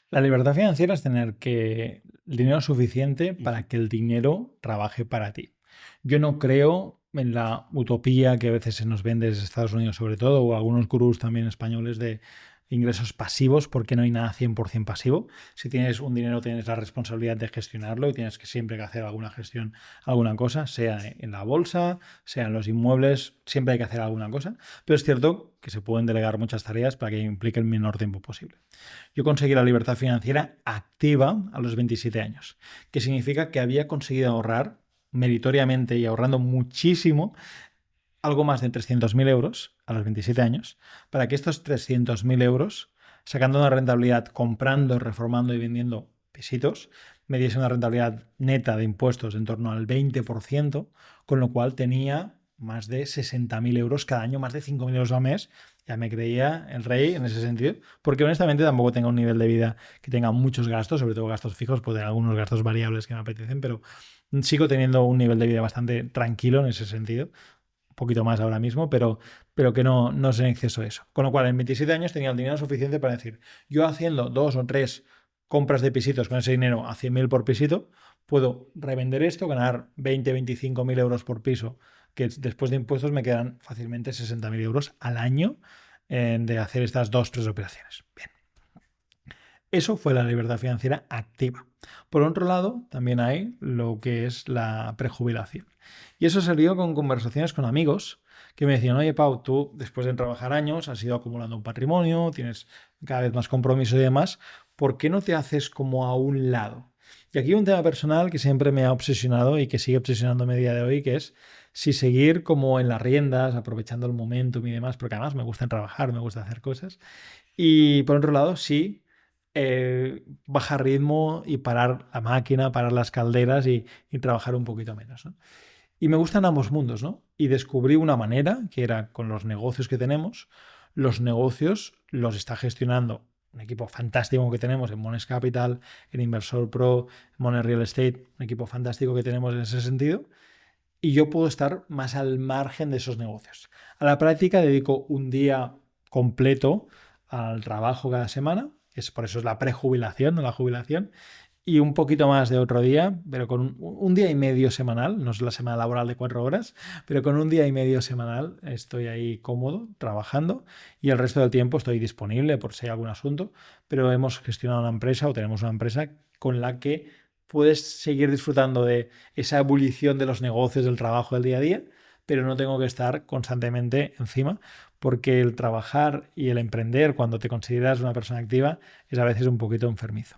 Speaker 2: La libertad financiera es tener el dinero suficiente para que el dinero trabaje para ti. Yo no creo en la utopía que a veces se nos vende desde Estados Unidos sobre todo, o algunos gurús también españoles de ingresos pasivos, porque no hay nada 100% pasivo. Si tienes un dinero, tienes la responsabilidad de gestionarlo y tienes que siempre que hacer alguna gestión, alguna cosa, sea en la bolsa, sea en los inmuebles, siempre hay que hacer alguna cosa. Pero es cierto que se pueden delegar muchas tareas para que implique el menor tiempo posible. Yo conseguí la libertad financiera activa a los 27 años, que significa que había conseguido ahorrar meritoriamente y ahorrando muchísimo algo más de 300.000 euros a los 27 años, para que estos 300.000 euros, sacando una rentabilidad comprando, reformando y vendiendo pisitos, me diese una rentabilidad neta de impuestos en torno al 20%, con lo cual tenía más de 60.000 euros cada año, más de 5.000 euros al mes. Ya me creía el rey en ese sentido, porque honestamente tampoco tengo un nivel de vida que tenga muchos gastos, sobre todo gastos fijos, puede tener algunos gastos variables que me apetecen, pero sigo teniendo un nivel de vida bastante tranquilo en ese sentido. Un poquito más ahora mismo, pero que no es en exceso eso. Con lo cual, en 27 años tenía el dinero suficiente para decir, yo haciendo 2 o 3 compras de pisitos con ese dinero a 100.000 por pisito, puedo revender esto, ganar 20-25.000 euros por piso, que después de impuestos me quedan fácilmente 60.000 euros al año de hacer estas 2-3 operaciones. Bien. Eso fue la libertad financiera activa. Por otro lado, también hay lo que es la prejubilación. Y eso salió con conversaciones con amigos que me decían, oye Pau, tú después de trabajar años has ido acumulando un patrimonio, tienes cada vez más compromiso y demás, ¿por qué no te haces como a un lado? Y aquí hay un tema personal que siempre me ha obsesionado y que sigue obsesionándome a día de hoy, que es si seguir como en las riendas, aprovechando el momentum y demás, porque además me gusta trabajar, me gusta hacer cosas. Y por otro lado, sí, bajar ritmo y parar la máquina, parar las calderas y trabajar un poquito menos, ¿no? Y me gustan ambos mundos, ¿no? Y descubrí una manera, que era con los negocios que tenemos. Los negocios los está gestionando un equipo fantástico que tenemos en Mones Capital, en Inversor Pro, en Mones Real Estate, un equipo fantástico que tenemos en ese sentido. Y yo puedo estar más al margen de esos negocios. A la práctica dedico un día completo al trabajo cada semana. Por eso es la prejubilación, no la jubilación. Y un poquito más de otro día, pero con un día y medio semanal, no es la semana laboral de 4 horas, pero con un día y medio semanal estoy ahí cómodo, trabajando, y el resto del tiempo estoy disponible por si hay algún asunto, pero hemos gestionado una empresa o tenemos una empresa con la que puedes seguir disfrutando de esa ebullición de los negocios, del trabajo del día a día, pero no tengo que estar constantemente encima, porque el trabajar y el emprender cuando te consideras una persona activa es a veces un poquito enfermizo.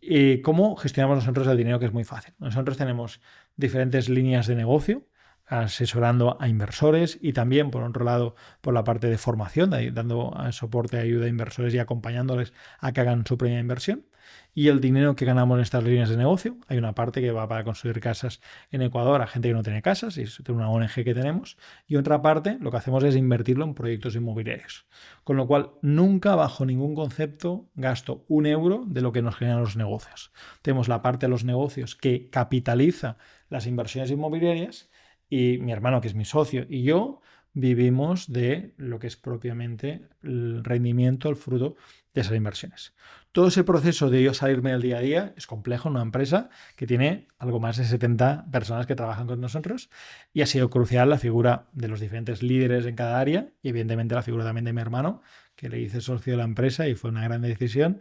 Speaker 2: ¿Y cómo gestionamos nosotros el dinero? Que es muy fácil. Nosotros tenemos diferentes líneas de negocio, asesorando a inversores y también, por otro lado, por la parte de formación, dando soporte, ayuda a inversores y acompañándoles a que hagan su primera inversión. Y el dinero que ganamos en estas líneas de negocio, hay una parte que va para construir casas en Ecuador a gente que no tiene casas, y es una ONG que tenemos, y otra parte lo que hacemos es invertirlo en proyectos inmobiliarios. Con lo cual, nunca bajo ningún concepto gasto un euro de lo que nos generan los negocios. Tenemos la parte de los negocios que capitaliza las inversiones inmobiliarias, y mi hermano, que es mi socio, y yo vivimos de lo que es propiamente el rendimiento, el fruto de esas inversiones. Todo ese proceso de yo salirme del día a día es complejo en una empresa que tiene algo más de 70 personas que trabajan con nosotros, y ha sido crucial la figura de los diferentes líderes en cada área y evidentemente la figura también de mi hermano, que le hice socio de la empresa y fue una gran decisión,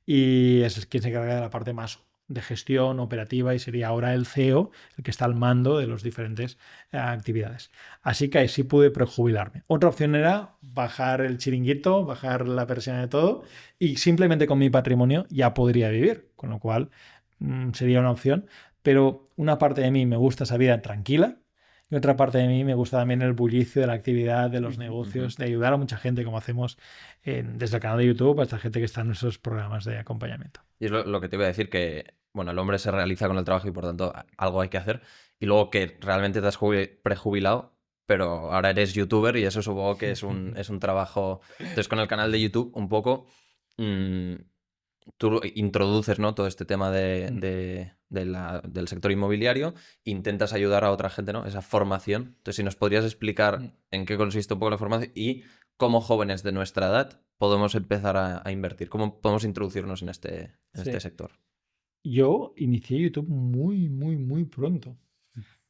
Speaker 2: y es quien se encarga de la parte más de gestión operativa y sería ahora el CEO el que está al mando de las diferentes actividades. Así que ahí sí pude prejubilarme. Otra opción era bajar el chiringuito, bajar la persiana de todo, y simplemente con mi patrimonio ya podría vivir, con lo cual sería una opción, pero una parte de mí me gusta esa vida tranquila y otra parte de mí me gusta también el bullicio de la actividad, de los negocios, de ayudar a mucha gente como hacemos desde el canal de YouTube hasta gente que está en nuestros programas de acompañamiento.
Speaker 1: Y es lo que te iba a decir, que bueno, el hombre se realiza con el trabajo y por tanto algo hay que hacer. Y luego que realmente te has prejubilado, pero ahora eres youtuber y eso supongo que es un trabajo. Entonces con el canal de YouTube un poco tú introduces, ¿no?, todo este tema del sector inmobiliario, intentas ayudar a otra gente, ¿no? Esa formación. Entonces si nos podrías explicar en qué consiste un poco la formación y cómo jóvenes de nuestra edad podemos empezar a invertir, cómo podemos introducirnos en este sector.
Speaker 2: Yo inicié YouTube muy pronto.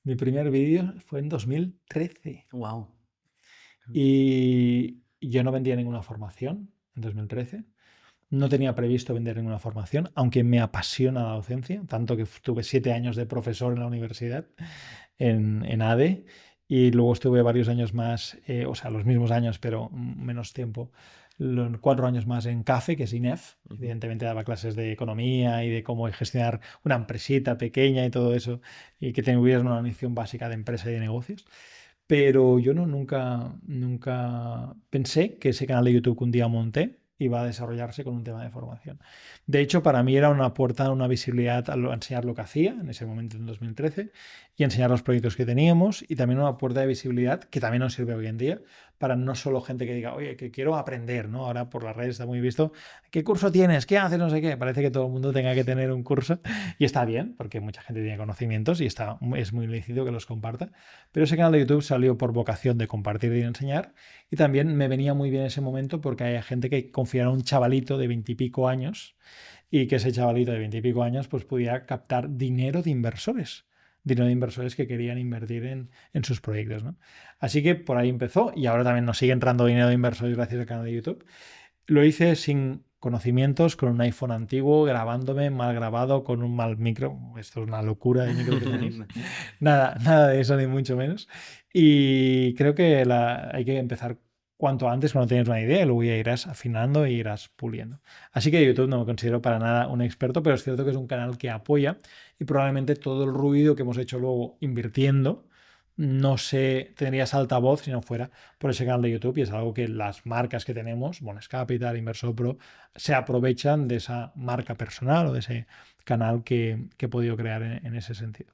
Speaker 2: Mi primer vídeo fue en 2013.
Speaker 3: Wow.
Speaker 2: Y yo no vendía ninguna formación. en 2013. No tenía previsto vender ninguna formación, aunque me apasiona la docencia, tanto que tuve 7 años de profesor en la universidad, en ADE, y luego estuve varios años más, o sea, los mismos años, pero menos tiempo, 4 años más en CAFE, que es INEF. Evidentemente daba clases de economía y de cómo gestionar una empresita pequeña y todo eso, y que tuvieras una noción básica de empresa y de negocios. Pero yo nunca pensé que ese canal de YouTube que un día monté iba a desarrollarse con un tema de formación. De hecho, para mí era una puerta, una visibilidad a enseñar lo que hacía en ese momento, en 2013, y enseñar los proyectos que teníamos, y también una puerta de visibilidad que también nos sirve hoy en día para no solo gente que diga, oye, que quiero aprender, ¿no? Ahora por las redes está muy visto, ¿qué curso tienes? ¿Qué haces? No sé qué. Parece que todo el mundo tenga que tener un curso, y está bien, porque mucha gente tiene conocimientos y es muy lícito que los comparta. Pero ese canal de YouTube salió por vocación de compartir y enseñar, y también me venía muy bien ese momento porque hay gente que confiara en un chavalito de 20 y pico años, y que ese chavalito de 20 y pico años pues pudiera captar dinero de inversores que querían invertir en sus proyectos, ¿no? Así que por ahí empezó, y ahora también nos sigue entrando dinero de inversores gracias al canal de YouTube. Lo hice sin conocimientos, con un iPhone antiguo, grabándome mal grabado, con un mal micro. Esto es una locura de micro que tenéis. Nada de eso, ni mucho menos. Y creo que hay que empezar cuanto antes, cuando tienes una idea, y luego ya irás afinando e irás puliendo. Así que YouTube no me considero para nada un experto, pero es cierto que es un canal que apoya, y probablemente todo el ruido que hemos hecho luego invirtiendo no se tendría ese altavoz si no fuera por ese canal de YouTube, y es algo que las marcas que tenemos, Bonus Capital, Inversor Pro, se aprovechan de esa marca personal o de ese canal que he podido crear en ese sentido.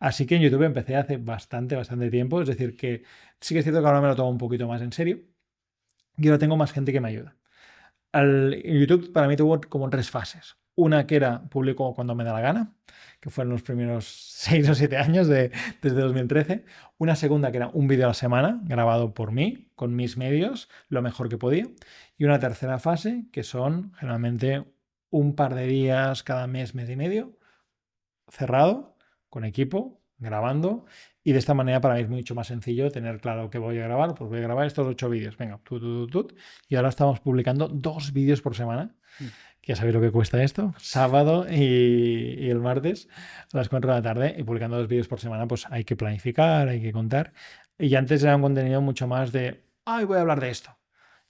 Speaker 2: Así que en YouTube empecé hace bastante tiempo, es decir, que sí que es cierto que ahora me lo tomo un poquito más en serio, y ahora tengo más gente que me ayuda. YouTube para mí tuvo como 3 fases. Una que era público cuando me da la gana, que fueron los primeros 6 o 7 años desde 2013. Una segunda que era un vídeo a la semana, grabado por mí, con mis medios, lo mejor que podía. Y una tercera fase, que son generalmente un par de días cada mes, mes y medio, cerrado, con equipo, grabando, y de esta manera para mí es mucho más sencillo tener claro que voy a grabar. Pues voy a grabar estos 8 vídeos, venga, y ahora estamos publicando 2 vídeos por semana, que ya sabéis lo que cuesta esto, sábado y el martes a las 4 de la tarde, y publicando 2 vídeos por semana. Pues hay que planificar, hay que contar, y antes era un contenido mucho más de, ay, voy a hablar de esto.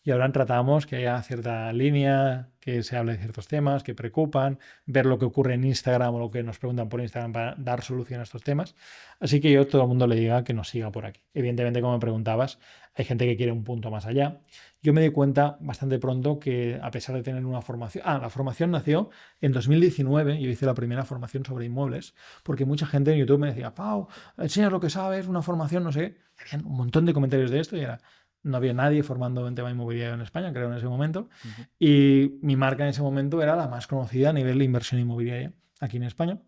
Speaker 2: Y ahora tratamos que haya cierta línea, que se hable de ciertos temas que preocupan, ver lo que ocurre en Instagram o lo que nos preguntan por Instagram para dar solución a estos temas. Así que yo todo el mundo le diga que nos siga por aquí. Evidentemente, como me preguntabas, hay gente que quiere un punto más allá. Yo me di cuenta bastante pronto que, a pesar de tener una formación... la formación nació en 2019. Yo hice la primera formación sobre inmuebles, porque mucha gente en YouTube me decía, Pau, enseñas lo que sabes, una formación, no sé. Habían un montón de comentarios de esto, y era... No había nadie formando en tema inmobiliario en España, creo, en ese momento. Y mi marca en ese momento era la más conocida a nivel de inversión inmobiliaria aquí en España.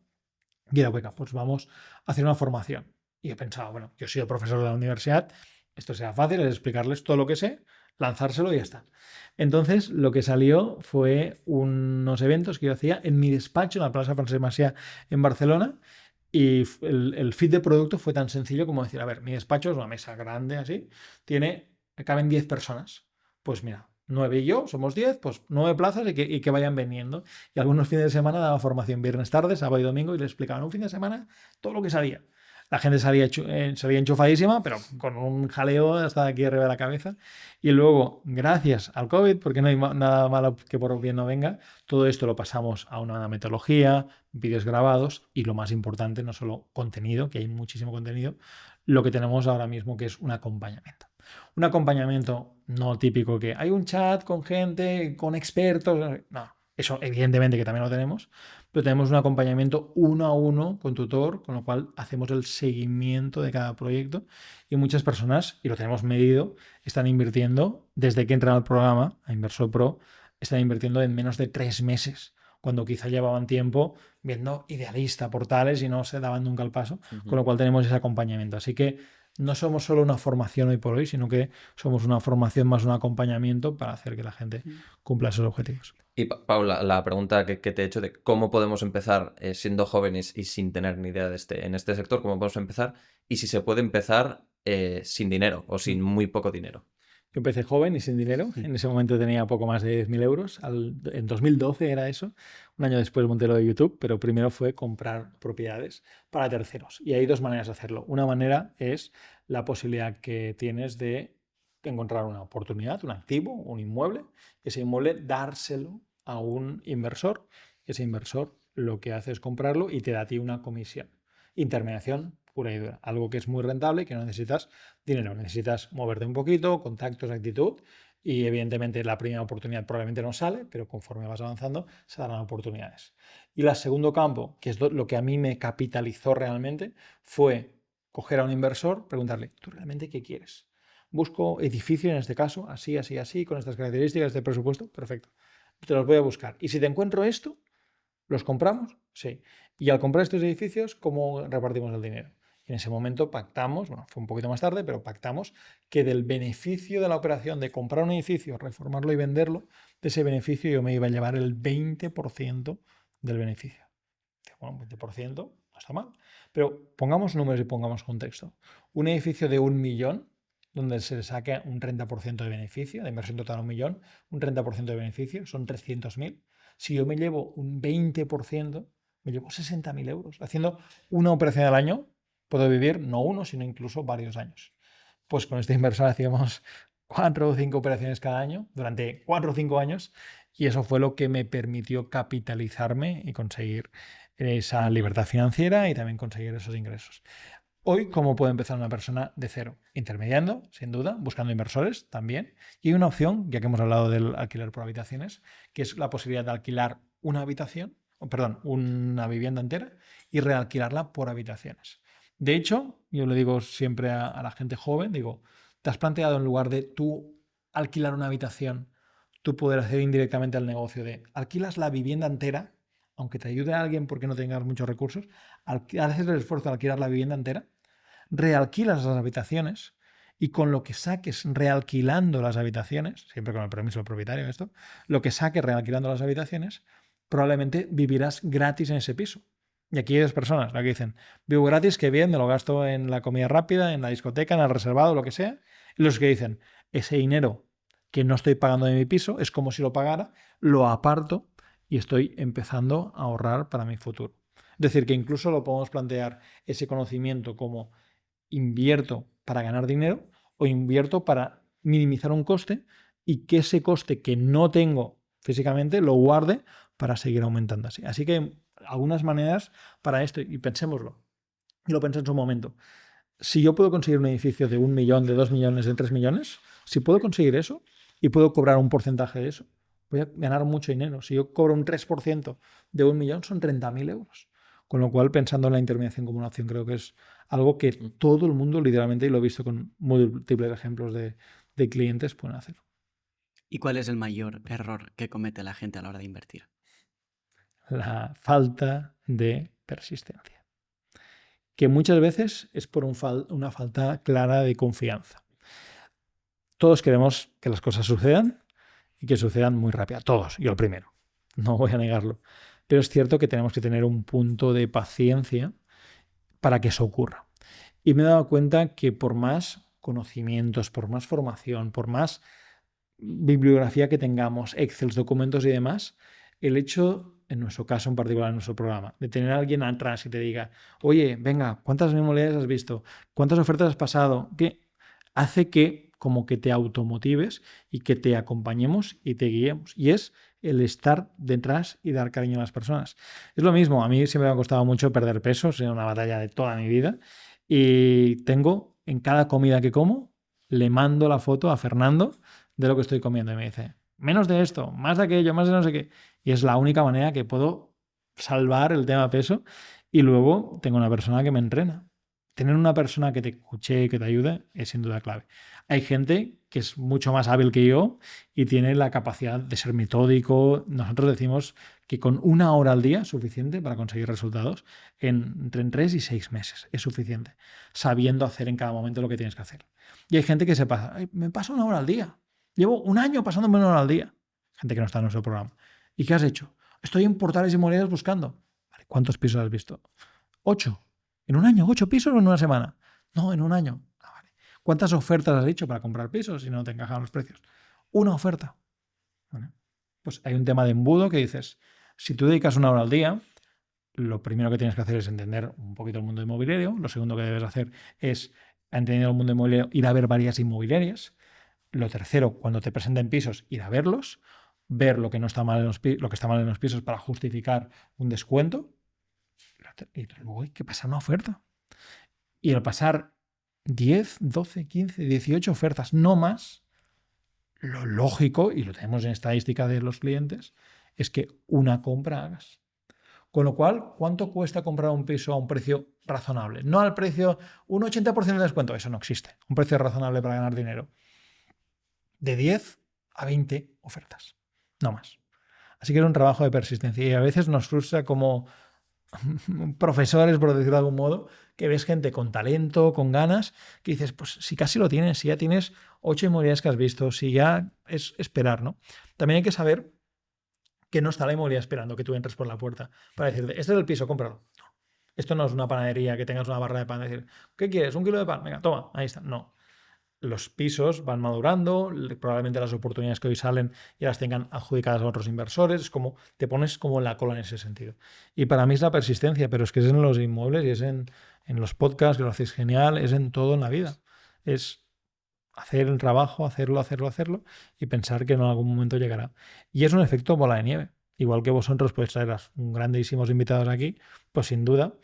Speaker 2: Y era, venga, pues vamos a hacer una formación. Y he pensado, bueno, yo soy el profesor de la universidad, esto sea fácil, es explicarles todo lo que sé, lanzárselo y ya está. Entonces, lo que salió fue unos eventos que yo hacía en mi despacho, en la Plaza Francesc Macià en Barcelona. Y el feed de producto fue tan sencillo como decir, a ver, mi despacho es una mesa grande así, caben 10 personas. Pues mira, 9 y yo, somos 10, pues 9 plazas, y que vayan veniendo. Y algunos fines de semana daba formación viernes tarde, sábado y domingo, y les explicaban un fin de semana todo lo que sabía. La gente salía enchufadísima, pero con un jaleo hasta aquí arriba de la cabeza. Y luego, gracias al COVID, porque no hay nada malo que por bien no venga, todo esto lo pasamos a una metodología, vídeos grabados, y lo más importante, no solo contenido, que hay muchísimo contenido, lo que tenemos ahora mismo, que es un acompañamiento. Un acompañamiento no típico que hay un chat con gente, con expertos. No, eso evidentemente que también lo tenemos, pero tenemos un acompañamiento 1 a 1 con tutor, con lo cual hacemos el seguimiento de cada proyecto, y muchas personas, y lo tenemos medido, están invirtiendo desde que entran al programa, a Inversor Pro, están invirtiendo en menos de 3 meses, cuando quizá llevaban tiempo viendo Idealista, portales, y no se daban nunca el paso, con lo cual tenemos ese acompañamiento. Así que no somos solo una formación hoy por hoy, sino que somos una formación más un acompañamiento para hacer que la gente cumpla esos objetivos.
Speaker 1: Y Paula, la pregunta que te he hecho de cómo podemos empezar siendo jóvenes y sin tener ni idea en este sector, cómo podemos empezar, y si se puede empezar sin dinero o sin muy poco dinero.
Speaker 2: Yo empecé joven y sin dinero. En ese momento tenía poco más de 10.000 euros. En 2012 era eso. Un año después monté lo de YouTube, pero primero fue comprar propiedades para terceros. Y hay dos maneras de hacerlo. Una manera es la posibilidad que tienes de encontrar una oportunidad, un activo, un inmueble, y ese inmueble dárselo a un inversor. Ese inversor lo que hace es comprarlo y te da a ti una comisión. Intermediación pura y dura. Algo que es muy rentable y que no necesitas dinero. Necesitas moverte un poquito, contactos, actitud, y evidentemente la primera oportunidad probablemente no sale, pero conforme vas avanzando se darán oportunidades. Y el segundo campo, que es lo que a mí me capitalizó realmente, fue coger a un inversor, preguntarle, ¿tú realmente qué quieres? Busco edificio en este caso, así, así, así, con estas características, este presupuesto, perfecto. Te los voy a buscar. Y si te encuentro esto, ¿los compramos? Sí. Y al comprar estos edificios, ¿cómo repartimos el dinero? Y en ese momento pactamos, bueno, fue un poquito más tarde, pero pactamos que del beneficio de la operación de comprar un edificio, reformarlo y venderlo, de ese beneficio yo me iba a llevar el 20% del beneficio. Bueno, 20% no está mal. Pero pongamos números y pongamos contexto. Un edificio de 1 millón, donde se le saque un 30% de beneficio, de inversión total 1 millón, un 30% de beneficio, son 300.000. Si yo me llevo un 20%, me llevo 60.000 euros. Haciendo una operación al año, puedo vivir no uno, sino incluso varios años. Pues con este inversor hacíamos 4 o 5 operaciones cada año, durante 4 o 5 años, y eso fue lo que me permitió capitalizarme y conseguir esa libertad financiera y también conseguir esos ingresos. Hoy, ¿cómo puede empezar una persona de cero? Intermediando, sin duda, buscando inversores también. Y hay una opción, ya que hemos hablado del alquiler por habitaciones, que es la posibilidad de alquilar una habitación, una vivienda entera y realquilarla por habitaciones. De hecho, yo le digo siempre a la gente joven, digo, ¿te has planteado en lugar de tú alquilar una habitación, tú poder hacer indirectamente el negocio de alquilas la vivienda entera, aunque te ayude a alguien porque no tengas muchos recursos, haces el esfuerzo de alquilar la vivienda entera, realquilas las habitaciones y con lo que saques realquilando las habitaciones, siempre con el permiso del propietario, lo que saques realquilando las habitaciones, probablemente vivirás gratis en ese piso. Y aquí hay dos personas, la que dicen, vivo gratis, qué bien, me lo gasto en la comida rápida, en la discoteca, en el reservado, lo que sea. Y los que dicen, ese dinero que no estoy pagando de mi piso es como si lo pagara, lo aparto y estoy empezando a ahorrar para mi futuro. Es decir, que incluso lo podemos plantear ese conocimiento como invierto para ganar dinero o invierto para minimizar un coste y que ese coste que no tengo físicamente lo guarde para seguir aumentando así. Así que algunas maneras para esto, y pensémoslo, y lo pensé en su momento. Si yo puedo conseguir un edificio de 1 millón, de 2 millones, de 3 millones, si puedo conseguir eso y puedo cobrar un porcentaje de eso, voy a ganar mucho dinero. Si yo cobro un 3% de 1 millón, son 30.000 euros. Con lo cual, pensando en la intermediación como una opción, creo que es algo que todo el mundo, literalmente, y lo he visto con múltiples ejemplos de clientes, pueden hacer.
Speaker 3: ¿Y cuál es el mayor error que comete la gente a la hora de invertir?
Speaker 2: La falta de persistencia, que muchas veces es por una falta clara de confianza. Todos queremos que las cosas sucedan y que sucedan muy rápido. Todos, yo el primero, no voy a negarlo. Pero es cierto que tenemos que tener un punto de paciencia para que eso ocurra. Y me he dado cuenta que por más conocimientos, por más formación, por más bibliografía que tengamos, Excel, documentos y demás, el hecho, en nuestro caso en particular, en nuestro programa, de tener a alguien atrás y te diga, oye, venga, ¿cuántas inmobiliarias has visto? ¿Cuántas ofertas has pasado? Hace que como que te automotives y que te acompañemos y te guiemos. Y es el estar detrás y dar cariño a las personas. Es lo mismo, a mí siempre me ha costado mucho perder peso, es una batalla de toda mi vida. Y tengo, en cada comida que como, le mando la foto a Fernando de lo que estoy comiendo. Y me dice, menos de esto, más de aquello, más de no sé qué. Y es la única manera que puedo salvar el tema peso. Y luego tengo una persona que me entrena. Tener una persona que te escuche y que te ayude es sin duda clave. Hay gente que es mucho más hábil que yo y tiene la capacidad de ser metódico. Nosotros decimos que con 1 hora al día es suficiente para conseguir resultados entre 3 y 6 meses. Es suficiente, sabiendo hacer en cada momento lo que tienes que hacer. Y hay gente que se pasa, me paso 1 hora al día. Llevo 1 año pasándome 1 hora al día. Gente que no está en nuestro programa. ¿Y qué has hecho? Estoy en portales inmobiliarios buscando. Vale, ¿cuántos pisos has visto? 8. ¿En un año? ¿8 pisos o en una semana? No, en un año. Vale. ¿Cuántas ofertas has hecho para comprar pisos si no te encajan los precios? Una oferta. Bueno, pues hay un tema de embudo que dices, si tú dedicas 1 hora al día, lo primero que tienes que hacer es entender un poquito el mundo inmobiliario. Lo segundo que debes hacer es, entendiendo el mundo inmobiliario, ir a ver varias inmobiliarias. Lo tercero, cuando te presenten pisos, ir a verlos, ver lo que no está mal en lo que está mal en los pisos para justificar un descuento. Y luego hay que pasar una oferta. Y al pasar 10, 12, 15, 18 ofertas, no más, lo lógico, y lo tenemos en estadística de los clientes, es que una compra hagas. Con lo cual, ¿cuánto cuesta comprar un piso a un precio razonable? No al precio, un 80% de descuento, eso no existe. Un precio razonable para ganar dinero. De 10 a 20 ofertas, no más. Así que es un trabajo de persistencia y a veces nos frustra como profesores, por decirlo de algún modo, que ves gente con talento, con ganas, que dices, pues si casi lo tienes, si ya tienes 8 inmobiliarias que has visto, si ya es esperar, ¿no? También hay que saber que no está la inmobiliaria esperando que tú entres por la puerta para decirte, este es el piso, cómpralo. No. Esto no es una panadería que tengas una barra de pan y decir, ¿qué quieres? ¿1 kilo de pan? Venga, toma, ahí está. No. Los pisos van madurando, probablemente las oportunidades que hoy salen ya las tengan adjudicadas a otros inversores, es como te pones como en la cola en ese sentido. Y para mí es la persistencia, pero es que es en los inmuebles y es en los podcasts, que lo hacéis genial, es en todo en la vida. Es hacer el trabajo, hacerlo y pensar que en algún momento llegará. Y es un efecto bola de nieve. Igual que vosotros podéis traer a grandísimos invitados aquí, pues sin duda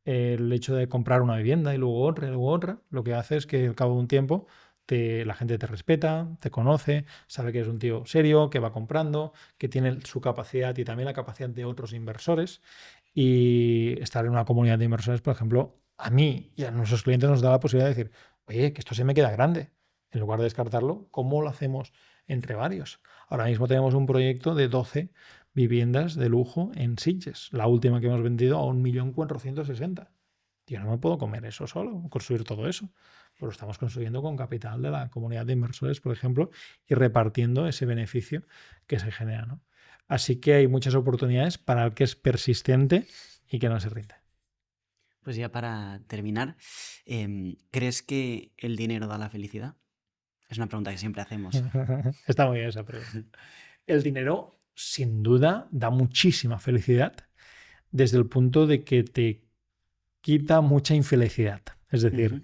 Speaker 2: el hecho de comprar una vivienda y luego otra, lo que hace es que al cabo de un tiempo la gente te respeta, te conoce, sabe que eres un tío serio, que va comprando, que tiene su capacidad y también la capacidad de otros inversores. Y estar en una comunidad de inversores, por ejemplo, a mí y a nuestros clientes nos da la posibilidad de decir, oye, que esto se me queda grande. En lugar de descartarlo, ¿cómo lo hacemos entre varios? Ahora mismo tenemos un proyecto de 12 viviendas de lujo en Sitges. La última que hemos vendido a 1.460.000. Yo no me puedo comer eso solo, construir todo eso. Pues lo estamos construyendo con capital de la comunidad de inversores, por ejemplo, y repartiendo ese beneficio que se genera, ¿no? Así que hay muchas oportunidades para el que es persistente y que no se rinde.
Speaker 3: Pues ya para terminar, ¿crees que el dinero da la felicidad? Es una pregunta que siempre hacemos.
Speaker 2: Está muy bien esa pregunta. El dinero, sin duda, da muchísima felicidad desde el punto de que te quita mucha infelicidad. Es decir,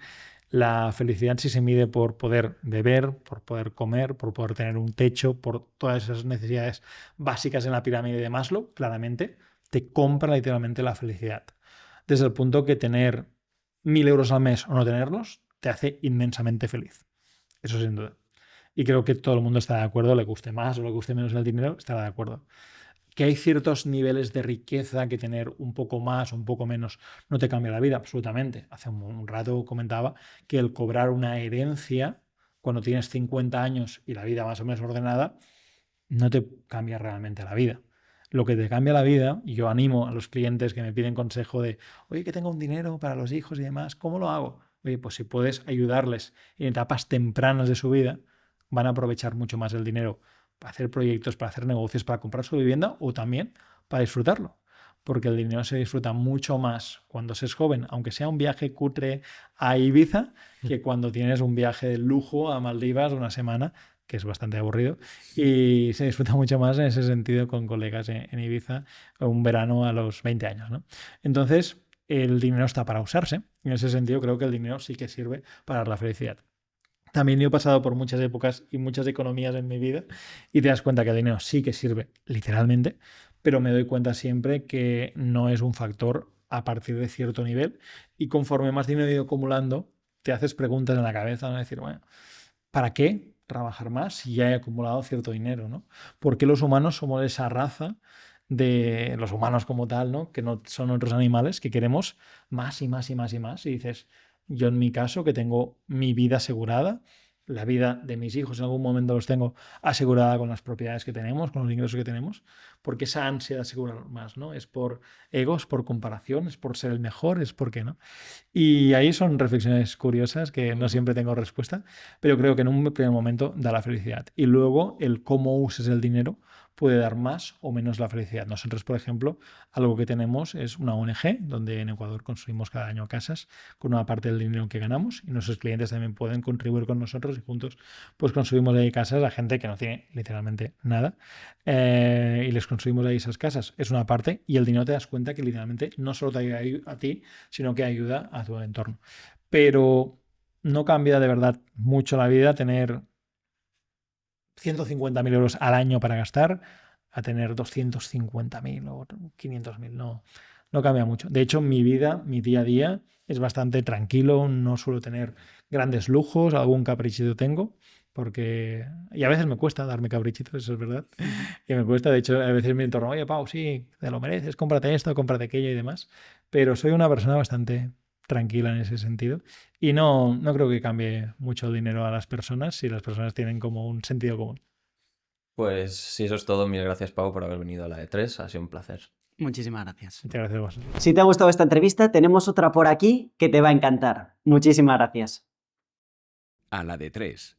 Speaker 2: la felicidad sí se mide por poder beber, por poder comer, por poder tener un techo, por todas esas necesidades básicas en la pirámide de Maslow, claramente, te compra literalmente la felicidad. Desde el punto que tener 1.000 euros al mes o no tenerlos te hace inmensamente feliz. Eso sin duda. Y creo que todo el mundo está de acuerdo, le guste más o le guste menos el dinero, estará de acuerdo. Que hay ciertos niveles de riqueza que tener un poco más o un poco menos no te cambia la vida, absolutamente. Hace un rato comentaba que el cobrar una herencia cuando tienes 50 años y la vida más o menos ordenada, no te cambia realmente la vida. Lo que te cambia la vida, y yo animo a los clientes que me piden consejo de, oye, que tengo un dinero para los hijos y demás, ¿cómo lo hago? Oye, pues si puedes ayudarles en etapas tempranas de su vida, van a aprovechar mucho más el dinero para hacer proyectos, para hacer negocios, para comprar su vivienda o también para disfrutarlo. Porque el dinero se disfruta mucho más cuando se es joven, aunque sea un viaje cutre a Ibiza, que cuando tienes un viaje de lujo a Maldivas una semana, que es bastante aburrido, y se disfruta mucho más en ese sentido con colegas en Ibiza un verano a los 20 años, ¿no? Entonces, el dinero está para usarse. En ese sentido, creo que el dinero sí que sirve para dar la felicidad. También yo he pasado por muchas épocas y muchas economías en mi vida y te das cuenta que el dinero sí que sirve, literalmente, pero me doy cuenta siempre que no es un factor a partir de cierto nivel y conforme más dinero he ido acumulando, te haces preguntas en la cabeza, ¿no? Decir, bueno, ¿para qué trabajar más si ya he acumulado cierto dinero, ¿no? ¿Por qué los humanos somos esa raza de los humanos como tal, ¿no? Que no son otros animales, que queremos más y más y más y más? Y dices, yo en mi caso, que tengo mi vida asegurada, la vida de mis hijos en algún momento los tengo asegurada con las propiedades que tenemos, con los ingresos que tenemos, porque esa ansia de asegurar más, ¿no? ¿Es por egos, por comparación, es por ser el mejor, es por qué, ¿no? Y ahí son reflexiones curiosas que no siempre tengo respuesta, pero creo que en un primer momento da la felicidad. Y luego el cómo uses el dinero puede dar más o menos la felicidad. Nosotros, por ejemplo, algo que tenemos es una ONG, donde en Ecuador construimos cada año casas con una parte del dinero que ganamos, y nuestros clientes también pueden contribuir con nosotros, y juntos pues construimos ahí casas a gente que no tiene literalmente nada, y les construimos ahí esas casas. Es una parte, y el dinero te das cuenta que literalmente no solo te ayuda a ti, sino que ayuda a tu entorno. Pero no cambia de verdad mucho la vida tener 150.000 euros al año para gastar a tener 250.000 o 500.000. No cambia mucho. De hecho, mi vida, mi día a día es bastante tranquilo. No suelo tener grandes lujos. Algún caprichito tengo. Y a veces me cuesta darme caprichitos, eso es verdad. Y me cuesta, de hecho, a veces mi entorno, oye, Pau, sí, te lo mereces, cómprate esto, cómprate aquello y demás. Pero soy una persona bastante tranquila en ese sentido. Y no creo que cambie mucho el dinero a las personas si las personas tienen como un sentido común.
Speaker 1: Pues si eso es todo, mil gracias, Pau, por haber venido a la E3. Ha sido un placer.
Speaker 3: Muchísimas gracias.
Speaker 2: Muchas gracias a vosotros.
Speaker 3: Si te ha gustado esta entrevista, tenemos otra por aquí que te va a encantar. Muchísimas gracias.
Speaker 4: A la de 3.